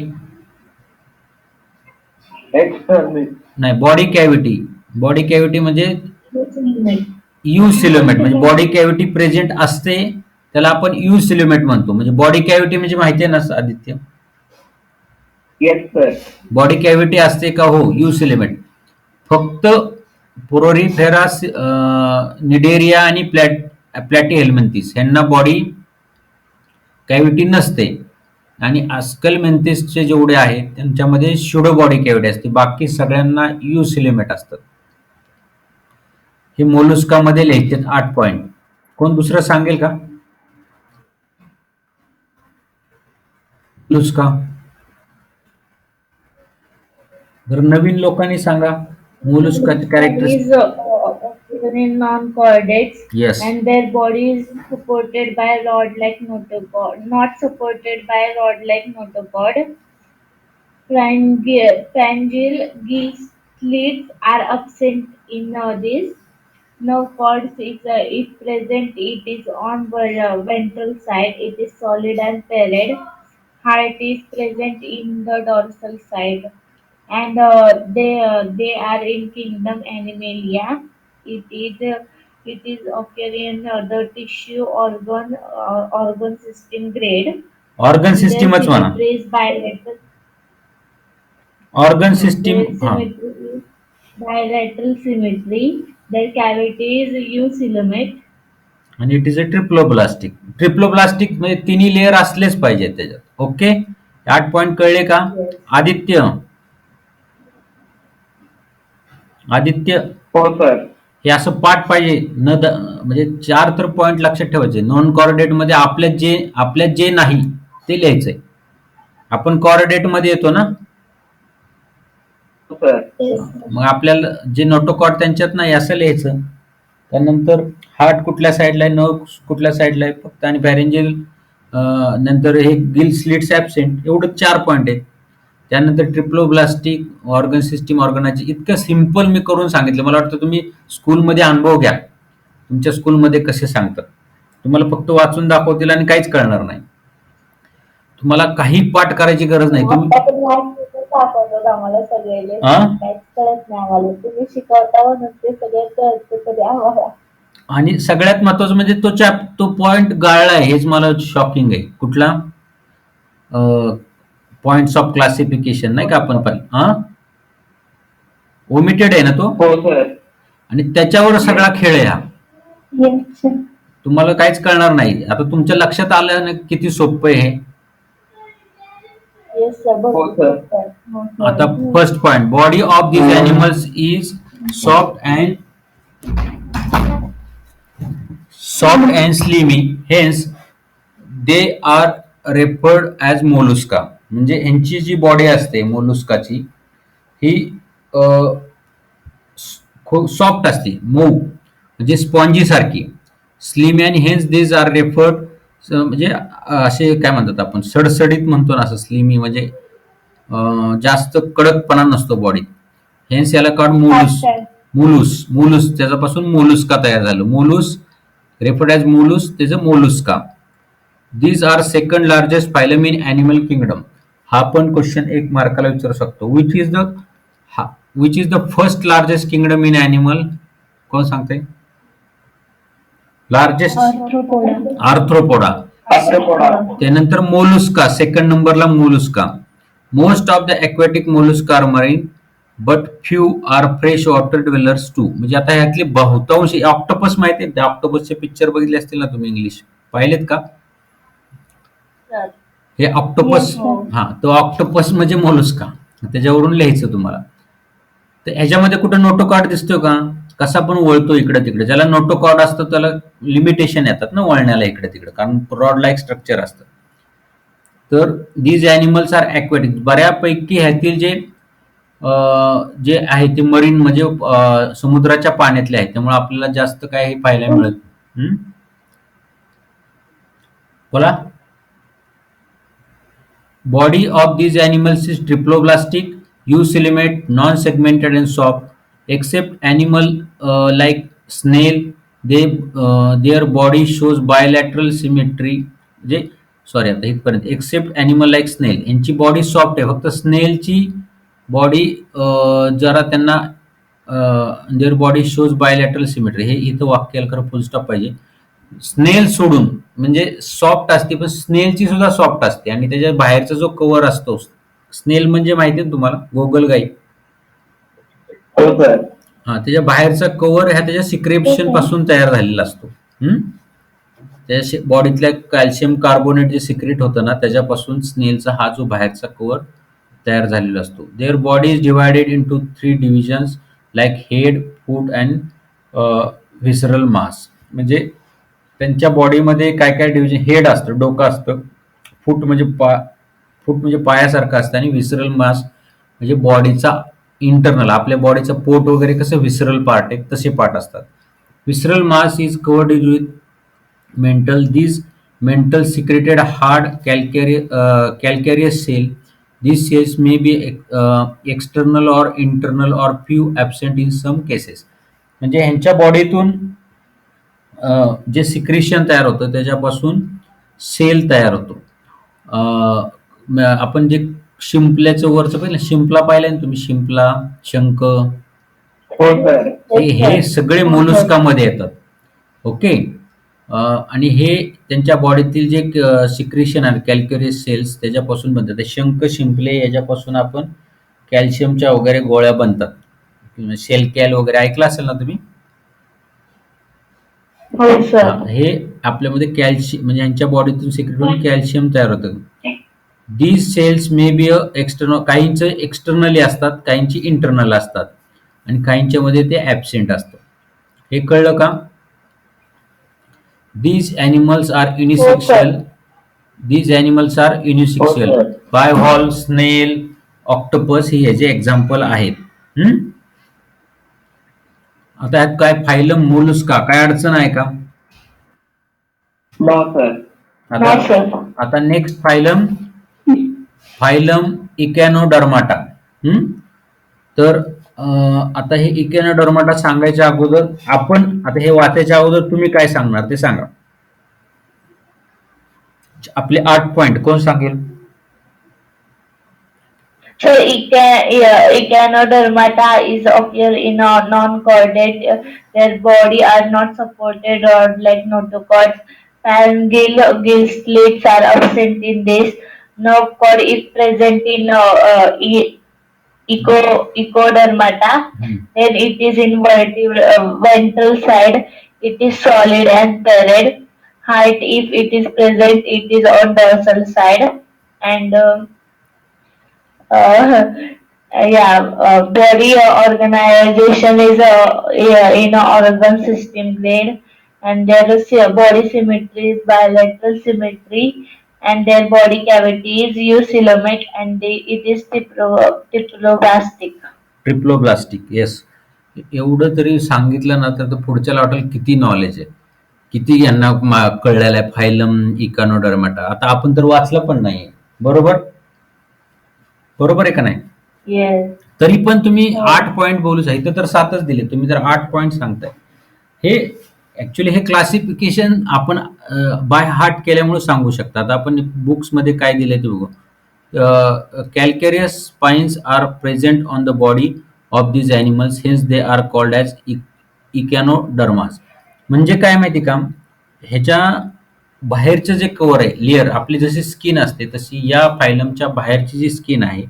एक्सटर्नल.
नाही, बॉडी कॅव्हिटी. बॉडी कॅव्हिटी म्हणजे यू सिलोमेट, म्हणजे बॉडी कॅव्हिटी प्रेझेंट असते त्याला आपण यू सिलोमेट म्हणतो. म्हणजे बॉडी कॅव्हिटी म्हणजे माहिती आहे ना Aditya?
Yes sir.
Body cavity असते का? हो, यू सिलोमेट. फक्त पोरोरिफेरा, निडेरिया आणि प्लॅटी हेल्मंथिस यांना बॉडी कॅव्हिटी नसते. आणि अस्कलमेंथिसचे जेवढे आहेत त्यांच्यामध्ये शुडो बॉडी कॅव्हिटी असते. बाकी सगळ्यांना यू सिलोमेट असतात. हे मोलुस्कामध्ये लिहायचे 8 पॉइंट. कोण दुसरं सांगेल का? मोलुस्का जर नवीन लोकांनी सांगा. मोलुस्काचे characters.
Is occur in non-chordates,
Yes.
and their body is supported by rod-like notochord. Not supported by rod-like notochord. Pharyngeal gill slits are absent in this. Nerve cords is if present, it is on ventral side. It is solid and parallel. Heart is present in the dorsal side, and they are in kingdom Animalia. It is occur in the tissue organ system grade.
Organ
Their
सिस्टीमच म्हणा.
symmetry is bilateral.
Organ system.
Their symmetry is bilateral symmetry. Their cavity is eucoelomate.
आणि it is a triploblastic. Triploblastic म्हणजे तिन्ही layer असलेच पाहिजेत त्याच्यात. Okay, 8 point कळले का?
Yes.
Aditya
हो सर.
हे असं पाठ पाहिजे. म्हणजे 4 तर पॉइंट लक्षात ठेवायचे. नॉन कॉर्डेट मध्ये आपल्यात जे नाही ते लिहायचंय. आपण कॉर्डेट मध्ये येतो ना,
हो सर.
Yes.
मग आपल्याला जे नोटोकॉर्ड त्यांच्यात नाही असं लिहायचं. त्यानंतर हार्ट कुठल्या साईडला आहे, नर्व कुठल्या साईडला आहे फक्त, आणि पॅरेंजियल नंतर हे गिल स्लिट्स ॲब्सेंट. एवढं 4 पॉईंट आहेत. त्यानंतर ट्रिप्लोब्लास्टिक, ऑर्गन सिस्टीम ऑर्गनायझेशन. इतकं सिम्पल मी करून सांगितलं. मला वाटतं तुम्ही स्कूलमध्ये अनुभव घ्या, तुमच्या स्कूलमध्ये कसे सांगतात. तुम्हाला फक्त वाचून दाखवतील आणि काहीच कळणार नाही. तुम्हाला काही पाठ करायची गरज नाही. तुम्ही
दाखवतात आम्हाला सगळे.
हा?
काहीच कळत नाही आम्हाला. तुम्ही शिकवता म्हणून ते सगळं कळतं तरी आम्हाला.
आणि सगळ्यात महत्वाचं म्हणजे तो पॉइंट गाळलाय, हेच मला शॉकिंग आहे. कुठला? पॉइंट्स ऑफ क्लासिफिकेशन नाही का आपण पाहिजे. ओमिटेड आहे ना तो,
हो सर.
आणि त्याच्यावर सगळा खेळ आहे हा.
Yes.
तुम्हाला काहीच कळणार नाही. आता तुमच्या लक्षात आलं ना किती सोपं आहे हे.
Yes, sir.
हो सर.
हो, sir.
आता first point, body of this animals is soft and slimy, hence they are referred as mollusca. म्हणजे ह्यांची जी बॉडी असते मोलुस्काची ही खूप सॉफ्ट असते, मऊ, म्हणजे स्पॉन्जी सारखी. स्लिमी आणि हेन्स दिस आर रेफर्ड, म्हणजे असे काय म्हणतात आपण, सडसडीत म्हणतो ना असं. स्लिमी म्हणजे जास्त कडकपणा नसतो बॉडीत. हेन्स याला काढ मुलूस त्याच्यापासून मोलुस्का तयार झालं. मोलूस रेफर्ड ॲज मोलूस, त्याचं mollusca. These are second largest phylum in animal kingdom. हा पण क्वेश्चन एक मार्काला विचारू शकतो. Which is the first largest kingdom in animal? कोण सांगते? Largest
arthropoda.
आर्थ्रोपोडा.
आर्थ्रोपोडा.
त्यानंतर मोलुस्का, सेकंड नंबरला mollusca. Most of the aquatic mollusca are marine but few are fresh water dwellers too. म्हणजे आता ह्यातले बहुतांश ऑक्टोपस माहिती आहे, ऑक्टोपसचे पिक्चर बघितले असतील ना तुम्ही, इंग्लिश पाहिलेत का? हे ऑक्टोपस.
Yes, sir.
हा, तो ऑक्टोपस म्हणजे मोलुस्का, त्याच्यावरून लिहायचं तुम्हाला. तर ह्याच्यामध्ये कुठं नोटोकॉर्ड दिसतोय का? कसा पण वळतो इकडे तिकडे. ज्याला नोटोकॉर्ड असतं त्याला लिमिटेशन येतात ना वळण्याला इकडे तिकडे, कारण रॉड लाईक स्ट्रक्चर असतं. तर दीज ॲनिमल्स आर ॲक्वॅटिक. बऱ्यापैकी ह्यातील जे आहे ते मरीन म्हणजे समुद्राच्या पाण्यातले आहेत, त्यामुळे आपल्याला जास्त काय हे पाहायला मिळत. बोला. Body of these animals is triploblastic, eucoelomate, non-segmented and soft. Except animal like snail, their body shows bilateral symmetry. म्हणजे सॉरी, आता इथपर्यंत. एक्सेप्ट ॲनिमल लाईक स्नेल, यांची बॉडी सॉफ्ट आहे. फक्त स्नेलची बॉडी जरा त्यांना there body shows bilateral symmetry. हे इथं वाक्याला खरं फुल स्टॉप पाहिजे. स्नेल सोडून म्हणजे सॉफ्ट असते, पण स्नेलची सुद्धा सॉफ्ट असते. आणि त्याच्या बाहेरचा जो कव्हर असतो, स्नेल म्हणजे माहिती आहे तुम्हाला, गोगलगाई.
हो सर.
हा, त्याच्या बाहेरचा कव्हर ह्या त्याच्या सिक्रेशन पासून तयार झालेला असतो. त्याच्या बॉडीतल्या कॅल्शियम कार्बोनेट जे सिक्रेट होतं ना, त्याच्यापासून स्नेलचा हा जो बाहेरचा कव्हर तयार झालेला असतो. Their body is divided into 3 divisions like head, foot and visceral mass. म्हणजे त्यांच्या बॉडीमध्ये काय काय डिव्हिजन? हेड असतं, डोकं असतं. फूट म्हणजे पायासारखं असतं. आणि व्हिसरल मास म्हणजे बॉडीचा इंटरनल, आपल्या बॉडीचा पोट वगैरे कसं व्हिसरल पार्ट आहे तसे पार्ट असतात. Visceral mass is covered with mental. These mental secreted hard calcareous cell. These cells may be external or internal or few absent in some cases. म्हणजे ह्यांच्या बॉडीतून जे सिक्रेशन तयार होतं त्याच्यापासून सेल तयार होतो. आपण जे शिंपल्याचं वरचं पाहिलं, शिंपला पाहिलं ना तुम्ही, शिंपला, शंख,
हो सर.
हे सगळे मोलुस्कामध्ये येतात. ओके. आणि हे त्यांच्या बॉडीतील जे सिक्रेशन आहे कॅल्क्युरियस सेल्स त्याच्यापासून बनतात. ते शंख, शिंपले याच्यापासून आपण कॅल्शियमच्या वगैरे गोळ्या बनतात. सेल कॅल वगैरे ऐकलं असेल ना तुम्ही.
हो सर.
हे आपल्यामध्ये कॅल्शियम म्हणजे यांच्या बॉडीतून सिक्रेट होऊन कॅल्शियम तयार होतं. These cells may be external, काहींचे एक्सटर्नली असतात, काहींची इंटरनल असतात, आणि काहींच्या मध्ये ते ॲबसेंट असतं. हे कळलं का? These animals are unisexual. These animals are unisexual. Bivalve, snail, octopus हे ह्याचे एक्झाम्पल आहेत. आता यात काय फायलम मोलुस्का, काय अडचण आहे का?
No sir.
आता नेक्स्ट फायलम इकॅनोडर्माटा. तर आता हे इकॅनोडर्माटा सांगायच्या अगोदर आपण आता हे वाचायच्या अगोदर तुम्ही काय सांगणार ते सांगा. आपले 8 पॉइंट कोण सांगेल?
So Echinodermata is appear in a non-chordate. Their body are not supported or like notochords. Gill slits are absent in this. No cord is present in Echodermata. Then it is in ventral side. It is solid and threaded. Height, if it is present, it is on dorsal side. And body organization is in a organ system grade, and their body symmetry is bilateral symmetry, and their body cavity is eucoelomate, and it is triploblastic.
Triploblastic. Yes. एवढं तरी सांगितलं ना तर पुढच्याला वाटेल किती knowledge आहे, किती यांना कळलेलं आहे फायलम इकॅनोडर्माटा. आता आपण तर वाचलं पण नाही, बरोबर आहे का नाही? तरी पण तुम्ही 8 पॉइंट बोलू शकता. इथं तर 7च दिले, तुम्ही जर 8 पॉइंट सांगताय. हे ऍक्च्युली हे क्लासिफिकेशन आपण बाय हार्ट केल्यामुळे सांगू शकतात. आपण बुक्समध्ये काय दिलंय ते बघू. Calcareous spines are present on the body of these animals, hence they are called as इकॅनोडर्मास. म्हणजे काय माहिती का, ह्याच्या बाहेरचं जे कव्हर आहे, लेअर, आपली जशी स्किन असते तशी या फायलमच्या बाहेरची जी स्किन आहे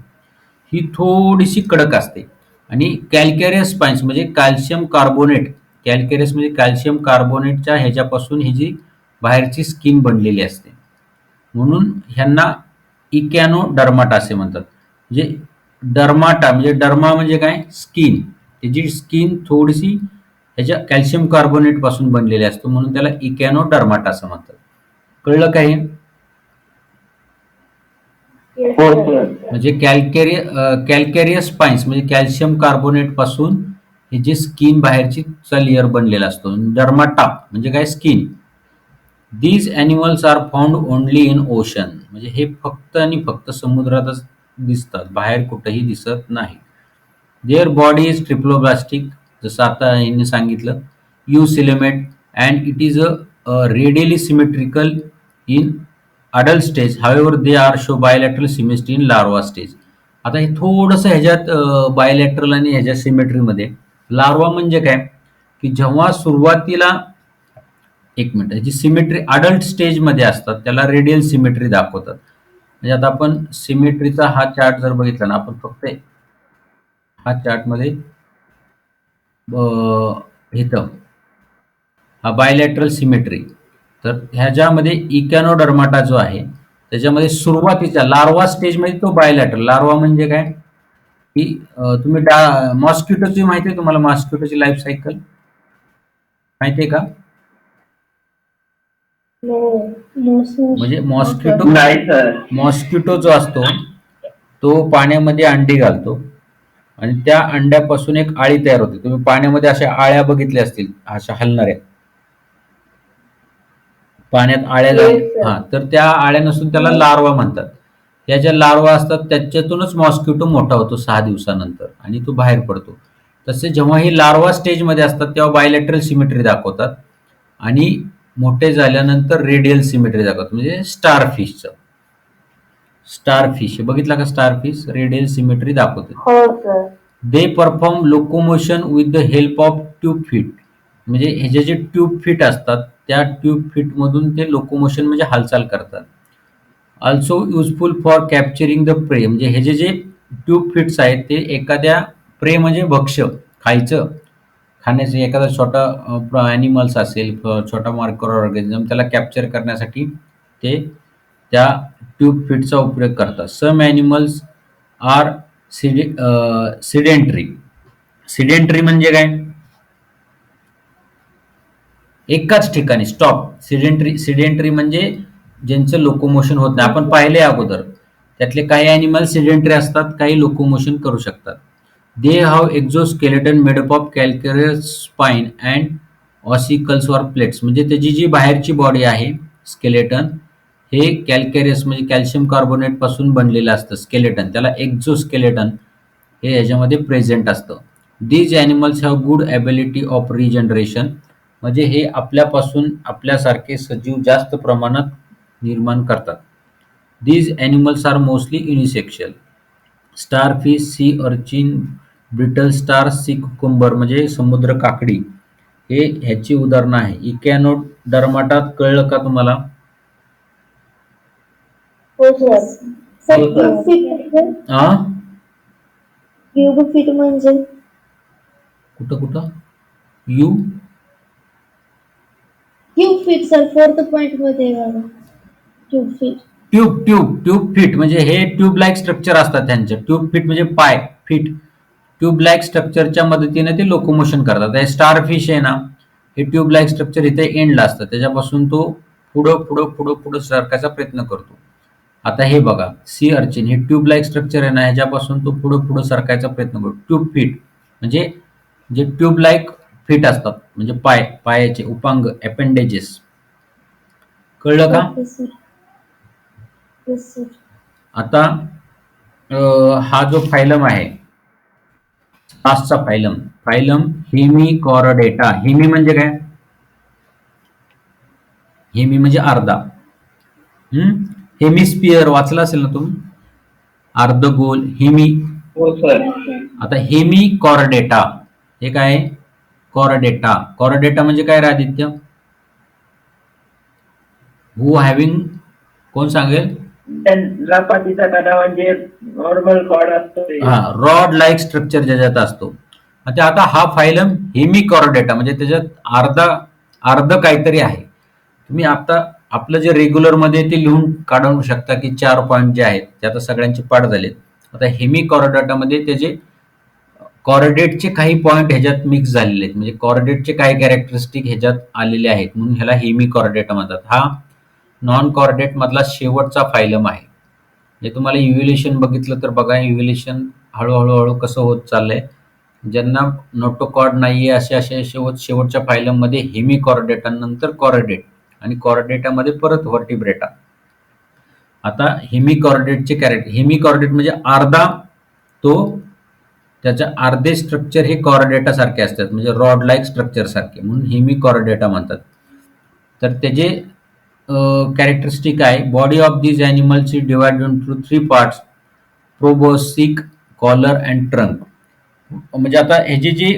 ही थोडीशी कडक असते. आणि कॅल्कॅरियस स्पाइन्स म्हणजे कॅल्शियम कार्बोनेट, कॅल्कॅरियस म्हणजे कॅल्शियम कार्बोनेटच्या ह्याच्यापासून ही जी बाहेरची स्किन बनलेली असते, म्हणून ह्यांना इकॅनोडर्माटा असे म्हणतात. म्हणजे डर्माटा म्हणजे डर्मा म्हणजे काय, स्किन. त्याची स्किन थोडीशी ह्याच्या कॅल्शियम कार्बोनेट पासून बनलेली असतो, म्हणून त्याला इकॅनोडर्माटा असं म्हणतात. कळलं काय?
हो सर.
म्हणजे कॅल्कॅरियस स्पाइन्स म्हणजे कॅल्शियम कार्बोनेट पासून हे जे स्किन बाहेरची लेअर बनलेला असतो. डर्माटा म्हणजे काय, skin. These animals are found only in ocean, म्हणजे हे फक्त आणि फक्त समुद्रातच दिसतात, बाहेर कुठेही दिसत नाही. देअर बॉडी इज ट्रिप्लोब्लास्टिक, जसं आता यांनी सांगितलं, eucoelomate, and it is a radially symmetrical in adult stage, however they are show bilateral symmetry in larva stage. आता हे थोडंसं ह्याच्यात बायोलॅटरल आणि ह्याच्या सिमेट्रीमध्ये, लार्वा म्हणजे काय की जेव्हा सुरुवातीला, एक मिनिट, ह्याची सिमेट्री अडल्ट स्टेजमध्ये असतात त्याला रेडियल सिमेट्री दाखवतात. म्हणजे आता आपण सिमेट्रीचा हा चार्ट जर बघितला ना, आपण फक्त हा चार्टमध्ये इथं हा बायलॅटरल सिमेट्री, तर ह्याच्यामध्ये इकॅनोडर्माटा जो आहे त्याच्यामध्ये सुरुवातीच्या लार्वा स्टेजमध्ये तो बायलॅटरल. लार्वा म्हणजे काय की तुम्ही मॉस्किटोची माहिती आहे तुम्हाला, मॉस्किटोची लाईफ सायकल माहिती आहे का?
No, sir.
म्हणजे मॉस्किटो,
नाही सर.
मॉस्किटो जो असतो तो पाण्यामध्ये अंडी घालतो आणि त्या अंड्यापासून एक आळी तयार होते. तुम्ही पाण्यामध्ये अशा आळ्या बघितल्या असतील, अशा हलणाऱ्या पाण्यात आळ्या
Yes, sir.
हा, तर त्या आळ्या नसून त्याला लार्वा म्हणतात. त्या ज्या लार्वा असतात त्याच्यातूनच मॉस्किटो मोठा होतो 6 दिवसानंतर आणि तो बाहेर पडतो. तसे जेव्हा ही लार्वा स्टेजमध्ये असतात तेव्हा बायलॅटरल सिमेट्री दाखवतात आणि मोठे झाल्यानंतर रेडियल सिमेट्री दाखवतात. म्हणजे स्टारफिशचं, स्टारफिश बघितला का, स्टारफिश रेडियल सिमेट्री दाखवते.
हो sir.
They perform locomotion with the help of tube feet, म्हणजे ह्याचे जे ट्यूब फीट असतात त्या ट्यूब फीट मधून ते लोकोमोशन म्हणजे हालचाल करतात. Also useful for capturing the prey, म्हणजे हे जे ट्यूब फिट्स आहेत ते एखाद्या प्रे म्हणजे भक्ष्य, खायचं, खाण्याचे एखादा छोटा ॲनिमल्स असेल, छोटा मार्कर ऑर्गॅनिझम, त्याला कॅप्चर करण्यासाठी ते त्या ट्यूब फिटचा उपयोग करतात. Some animals are sedentary. Sedentary म्हणजे काय, एकाच ठिकाणी स्टॉप. सिडेंटरी म्हणजे ज्यांचं लोकोमोशन होत नाही. आपण पाहिले अगोदर त्यातले काही ॲनिमल सिडेंटरी असतात, काही लोकोमोशन करू शकतात. They have exoskeleton made up of calcareous spine and ossicles or plates, म्हणजे त्याची जी बाहेरची बॉडी आहे स्केलेटन हे कॅल्कॅरियस म्हणजे कॅल्शियम कार्बोनेट पासून बनलेलं असतं स्केलेटन, त्याला एक्झोस्केलेटन हे याच्यामध्ये प्रेझेंट असतं. These animals have good ability of regeneration, म्हणजे हे आपल्यापासून आपल्यासारखे सजीव जास्त प्रमाणात निर्माण करतात. These animals are mostly unisexual. Starfish, sea urchin, brittle star, sea cucumber म्हणजे समुद्र काकडी हे ह्याची उदाहरणं आहे. इकॅनोडर्माटा कळलं का तुम्हाला?
हो सर. सर,
हो, sir.
क्यूब फीट म्हणजे
कुठं कुठं u
cube feet sir, 4th point मध्ये बघा. Cube feet.
ट्यूब फिट म्हणजे हे ट्यूब लाईक स्ट्रक्चर असतात त्यांचे. ट्यूब फिट म्हणजे पाय, फिट, ट्यूब लाईक स्ट्रक्चरच्या मदतीने ते लोकोमोशन करतात. हे स्टारफिश आहे ना, हे ट्यूब लाईक स्ट्रक्चर इथे एंडला असतं, त्याच्यापासून तो पुढं पुढं पुढं पुढं सरकायचा प्रयत्न करतो. आता हे बघा, सी अर्चिन हे ट्यूब लाईक स्ट्रक्चर आहे ना, ह्याच्यापासून तो पुढं पुढं सरकायचा प्रयत्न करतो. ट्यूब फिट म्हणजे जे ट्यूब लाईक फिट असतात, म्हणजे पाय, पायाचे उपांग, अपेंडेजेस. कळलं का?
Okay sir. Yes sir.
आता हा जो फायलम आहे लास्टचा फायलम, फायलम हेमिकॉर्डेटा. हेमी म्हणजे काय, हेमी म्हणजे अर्धा. हेमिस्पियर वाचलं असेल ना तुम्ही, अर्धगोल हेमी.
हो सर.
आता हेमी कॉर्डेटा हे काय आहे? कॉर्डेटा. कॉर्डेटा म्हणजे काय रे आदित्य? हू हॅव्हिंग, कोण सांगेल?
त्यांना पाठीचा कडा म्हणजे नॉर्मल कॉर्ड असतो ते.
हा, रॉड लाईक स्ट्रक्चर ज्याच्यात असतो. म्हणजे आता हा फायलम हेमी कॉर्डेटा म्हणजे त्याच्यात अर्धा अर्ध काहीतरी आहे. तुम्ही आता आपलं जे रेग्युलर मध्ये ते लिहून काढू शकता की 4 पॉईंट जे आहेत ते आता सगळ्यांचे पाठ झालेत. आता हेमी कॉर्डेटामध्ये त्याचे कॉर्डेटचे काही पॉईंट ह्याच्यात मिक्स झालेले आहेत, म्हणजे कॉर्डेटचे काही कॅरेक्टरिस्टिक ह्याच्यात आलेले आहेत, म्हणून ह्याला हेमी कॉर्डेटा म्हणतात. हा नॉन कॉर्डेट मधला शेवटचा फायलम आहे. म्हणजे तुम्हाला इव्हॅल्युएशन बघितलं तर बघा, इव्हॅल्युएशन हळूहळू कसं होत चाललंय. ज्यांना नोटोकॉर्ड नाहीये असे असे शेवटच्या फायलम मध्ये हेमी कॉर्डेटा नंतर कॉर्डेट आणि कॉर्डेटामध्ये परत व्हर्टिब्रेटा. आता हेमी कॉर्डेटचे कॅरेक्टर, हेमी कॉर्डेट म्हणजे अर्धा, तो त्याच्या अर्धे स्ट्रक्चर हे कॉर्डेटा सारखे असतात, म्हणजे रॉड लाईक स्ट्रक्चर सारखे, म्हणून हेमी कॉर्डेटा म्हणतात. तर त्याचे कॅरेक्टरिस्टिक आहे, body of these animals is divided into 3 parts, proboscis, collar and trunk. म्हणजे आता ह्याची जी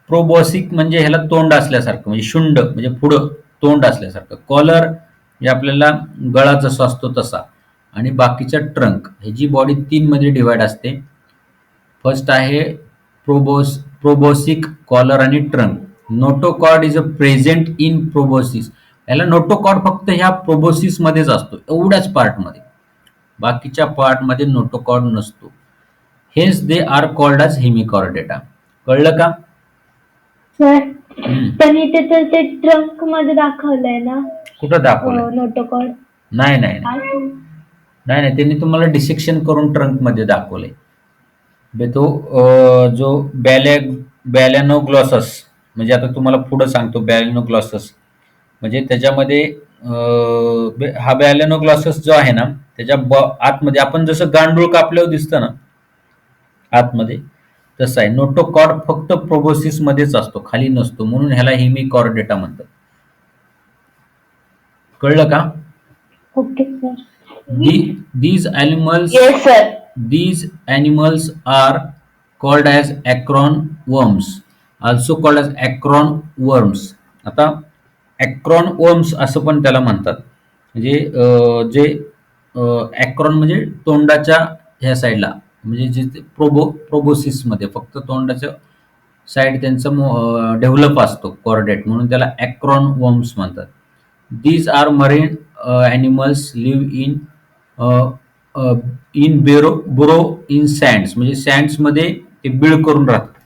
प्रोबोसिक म्हणजे ह्याला तोंड असल्यासारखं, म्हणजे शुंड म्हणजे पुढं तोंड असल्यासारखं, कॉलर म्हणजे आपल्याला गळा जसा असतो तसा, आणि बाकीचा ट्रंक. ह्याची बॉडी 3 मध्ये डिवाइड असते. फर्स्ट आहे प्रोबोसिक, कॉलर आणि trunk. Notochord is a present in proboscis. याला नोटोकॉर्ड फक्त ह्या प्रोबोसिस मध्येच असतो, एवढ्याच पार्टमध्ये, बाकीच्या पार्टमध्ये नोटोकॉर्ड नसतो. हेच they are called as hemichordata. कळलं का?
सर
हम्म.
पण इथे तर ते ट्रंक मध्ये दाखवलंय ना
कुठं दाखवलं?
नोटोकॉर्ड.
नाही नाही नाही नाही नाही, त्यांनी तुम्हाला डिसेक्शन करून ट्रंक मध्ये दाखवलंय. तो जो बॅलॅनोग्लॉसस, म्हणजे आता तुम्हाला पुढं सांगतो. बॅलॅनोग्लॉसस म्हणजे त्याच्यामध्ये हा बॅलॅनोग्लॉसस जो आहे ना, त्याच्या आतमध्ये आपण जसं गांडूळ कापल्यावर दिसतं ना आतमध्ये, तसं आहे. नोटोकॉर्ड फक्त प्रोबोसिस मध्येच असतो, खाली नसतो, म्हणून ह्याला हेमिकॉर्डेटा म्हणतात. कळलं का?
Okay sir.
These animals
Yes, sir.
these animals are called as acorn worms, also called as acorn worms. आता acorn worms असं पण त्याला म्हणतात. म्हणजे जे acorn म्हणजे तोंडाच्या ह्या साईडला, म्हणजे जे प्रोबोसिस मध्ये फक्त तोंडाच्या साईड त्यांचा डेव्हलप असतो कॉर्डेट, म्हणून त्याला acorn worms म्हणतात. These are marine animals live in burrow in sands, म्हणजे सँड्स मध्ये ते बीळ करून राहतात.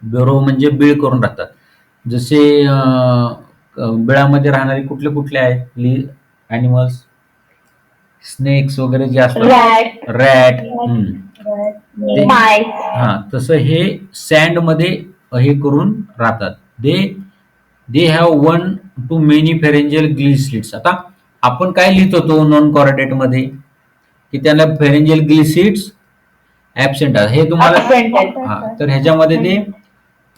बेरो म्हणजे बीळ करून राहतात. जसे बिळामध्ये राहणारे कुठले कुठले आहेत ॲनिमल्स, स्नेक्स वगैरे जे असतात,
Rat,
रॅट.
mice.
हा, तसं हे सँड मध्ये हे करून राहतात. They have 1 to many pharyngeal gills. आता आपण काय लिहित होतो नॉन कॉर्डेट मध्ये, की त्याला फेरेंजियल ग्लिसिड्स ऍबसेंट आहे, हे तुम्हाला.
Absent आहेत.
हा, तर ह्याच्यामध्ये ते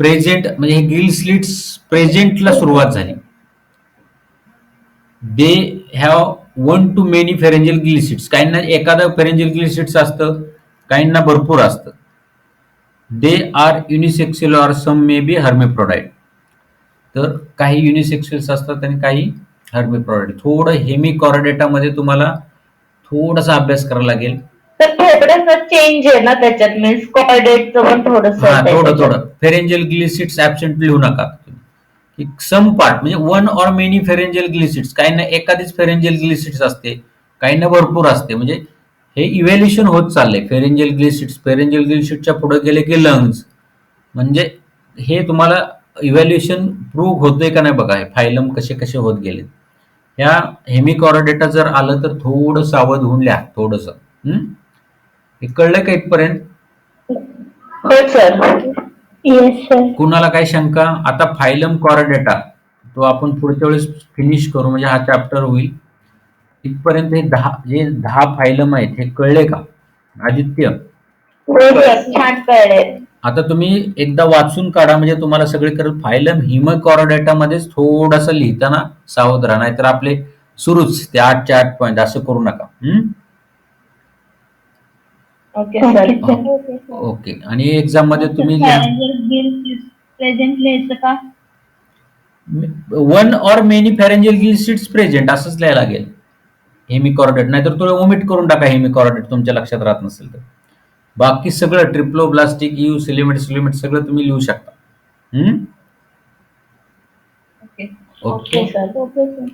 प्रेझेंट म्हणजे हे गिल स्लिट्स प्रेझेंटला सुरुवात झाली. They have 1 to many pharyngeal gills. काहींना एखादं फेरेंजियल ग्लिसिड्स असतं, काहींना भरपूर असतं. They are unisexual or some may be hermaphrodite. तर काही युनिसेक्सुअल्स असतात आणि काही हर्मेफ्रोडाइट. थोडं हेमिकॉर्डेटामध्ये तुम्हाला थोडासा अभ्यास करावा लागेल.
तर थोडस चेंज आहे ना त्याच्यात, मीन्स कॉर्डेटचं पण थोडस
हा, थोडं फेरेंजियल ग्लिसिड्स ऍबसेंट लिहू नका तुम्ही. सम पार्ट म्हणजे 1 or many फेरेंजियल ग्लिसिड्स, काहींना एखादीच फेरेंजियल ग्लिसिड्स असते, काहींना भरपूर असते. म्हणजे हे इव्हॅल्युएशन होत चाललंय. फेरेंजियल ग्लिसिड्सच्या पुढे गेले की लंग्स, म्हणजे हे तुम्हाला इव्हॅल्युएशन प्रूव्ह होतंय का नाही बघा, हे फायलम कसे कसे होत गेले. ह्या हेमिकॉर्डेटा जर आलं तर थोडं सावध होऊन लिहा थोडस. हे कळलं का इथपर्यंत?
हो सर.
Yes sir.
कुणाला काय शंका? आता फायलम कॉर्डेटा तो आपण पुढच्या वेळेस फिनिश करू, म्हणजे हा चॅप्टर होईल. इथपर्यंत हे 10 फायलम आहेत, हे कळले का आदित्य?
हो सर, छान कळले.
आता तुम्ही एकदा वाचून काढा म्हणजे तुम्हाला सगळे कळेल. फायलम हिमकॉर्डेटा मध्येच थोडंसं लिहिताना सावध राहा, नाहीतर आपले सुरूच ते 8चे 8 पॉईंट असं करू नका.
Okay sir.
Okay sir.
Okay. आणि एक्झाम मध्ये तुम्ही लिहा
Pharyngeal gills present लिहायचं का?
1 और मेनी फॅरेंजियल गिल सीट्स प्रेझेंट असंच लिहायला लागेल. हेमिकॉर्डेट नाहीतर तुला ओमिट करून टाका हेमिकॉर्डेट तुमच्या लक्षात राहत नसेल तर. बाकी सगळं ट्रिप्लोब्लास्टिक यू सिलिमेट सगळं तुम्ही लिहू शकता.
Okay.
Okay
okay sir.
Okay sir.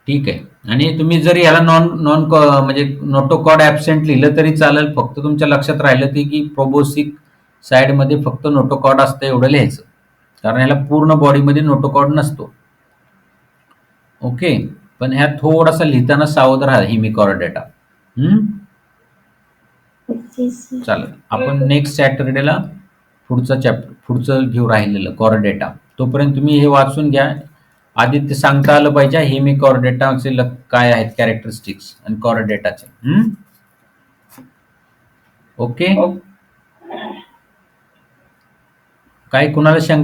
ठीक आहे. आणि तुम्ही जर याला नॉन नॉन म्हणजे नोटोकॉड ॲबसेंट लिहिलं तरी चालेल. फक्त तुमच्या लक्षात राहिलं ते की प्रोबोसिक साईडमध्ये फक्त नोटोकॉड असतं एवढं लिहायचं, कारण याला पूर्ण बॉडीमध्ये नोटोकॉड नसतो. ओके. पण ह्यात थोडासा लिहिताना सावध राहा हेमिकॉर्डेटा. चालेल. आपण नेक्स्ट सॅटरडेला पुढचं घेऊ राहिलेलं कॉर्डेटा. तोपर्यंत तुम्ही हे वाचून घ्या. आधी ते सांगता आलं पाहिजे हेमिकॉर्डेटाचे काय आहेत कॅरेक्टरिस्टिक्स आणि कॉर्डेटाचे. ओके. काय कुणाला शंका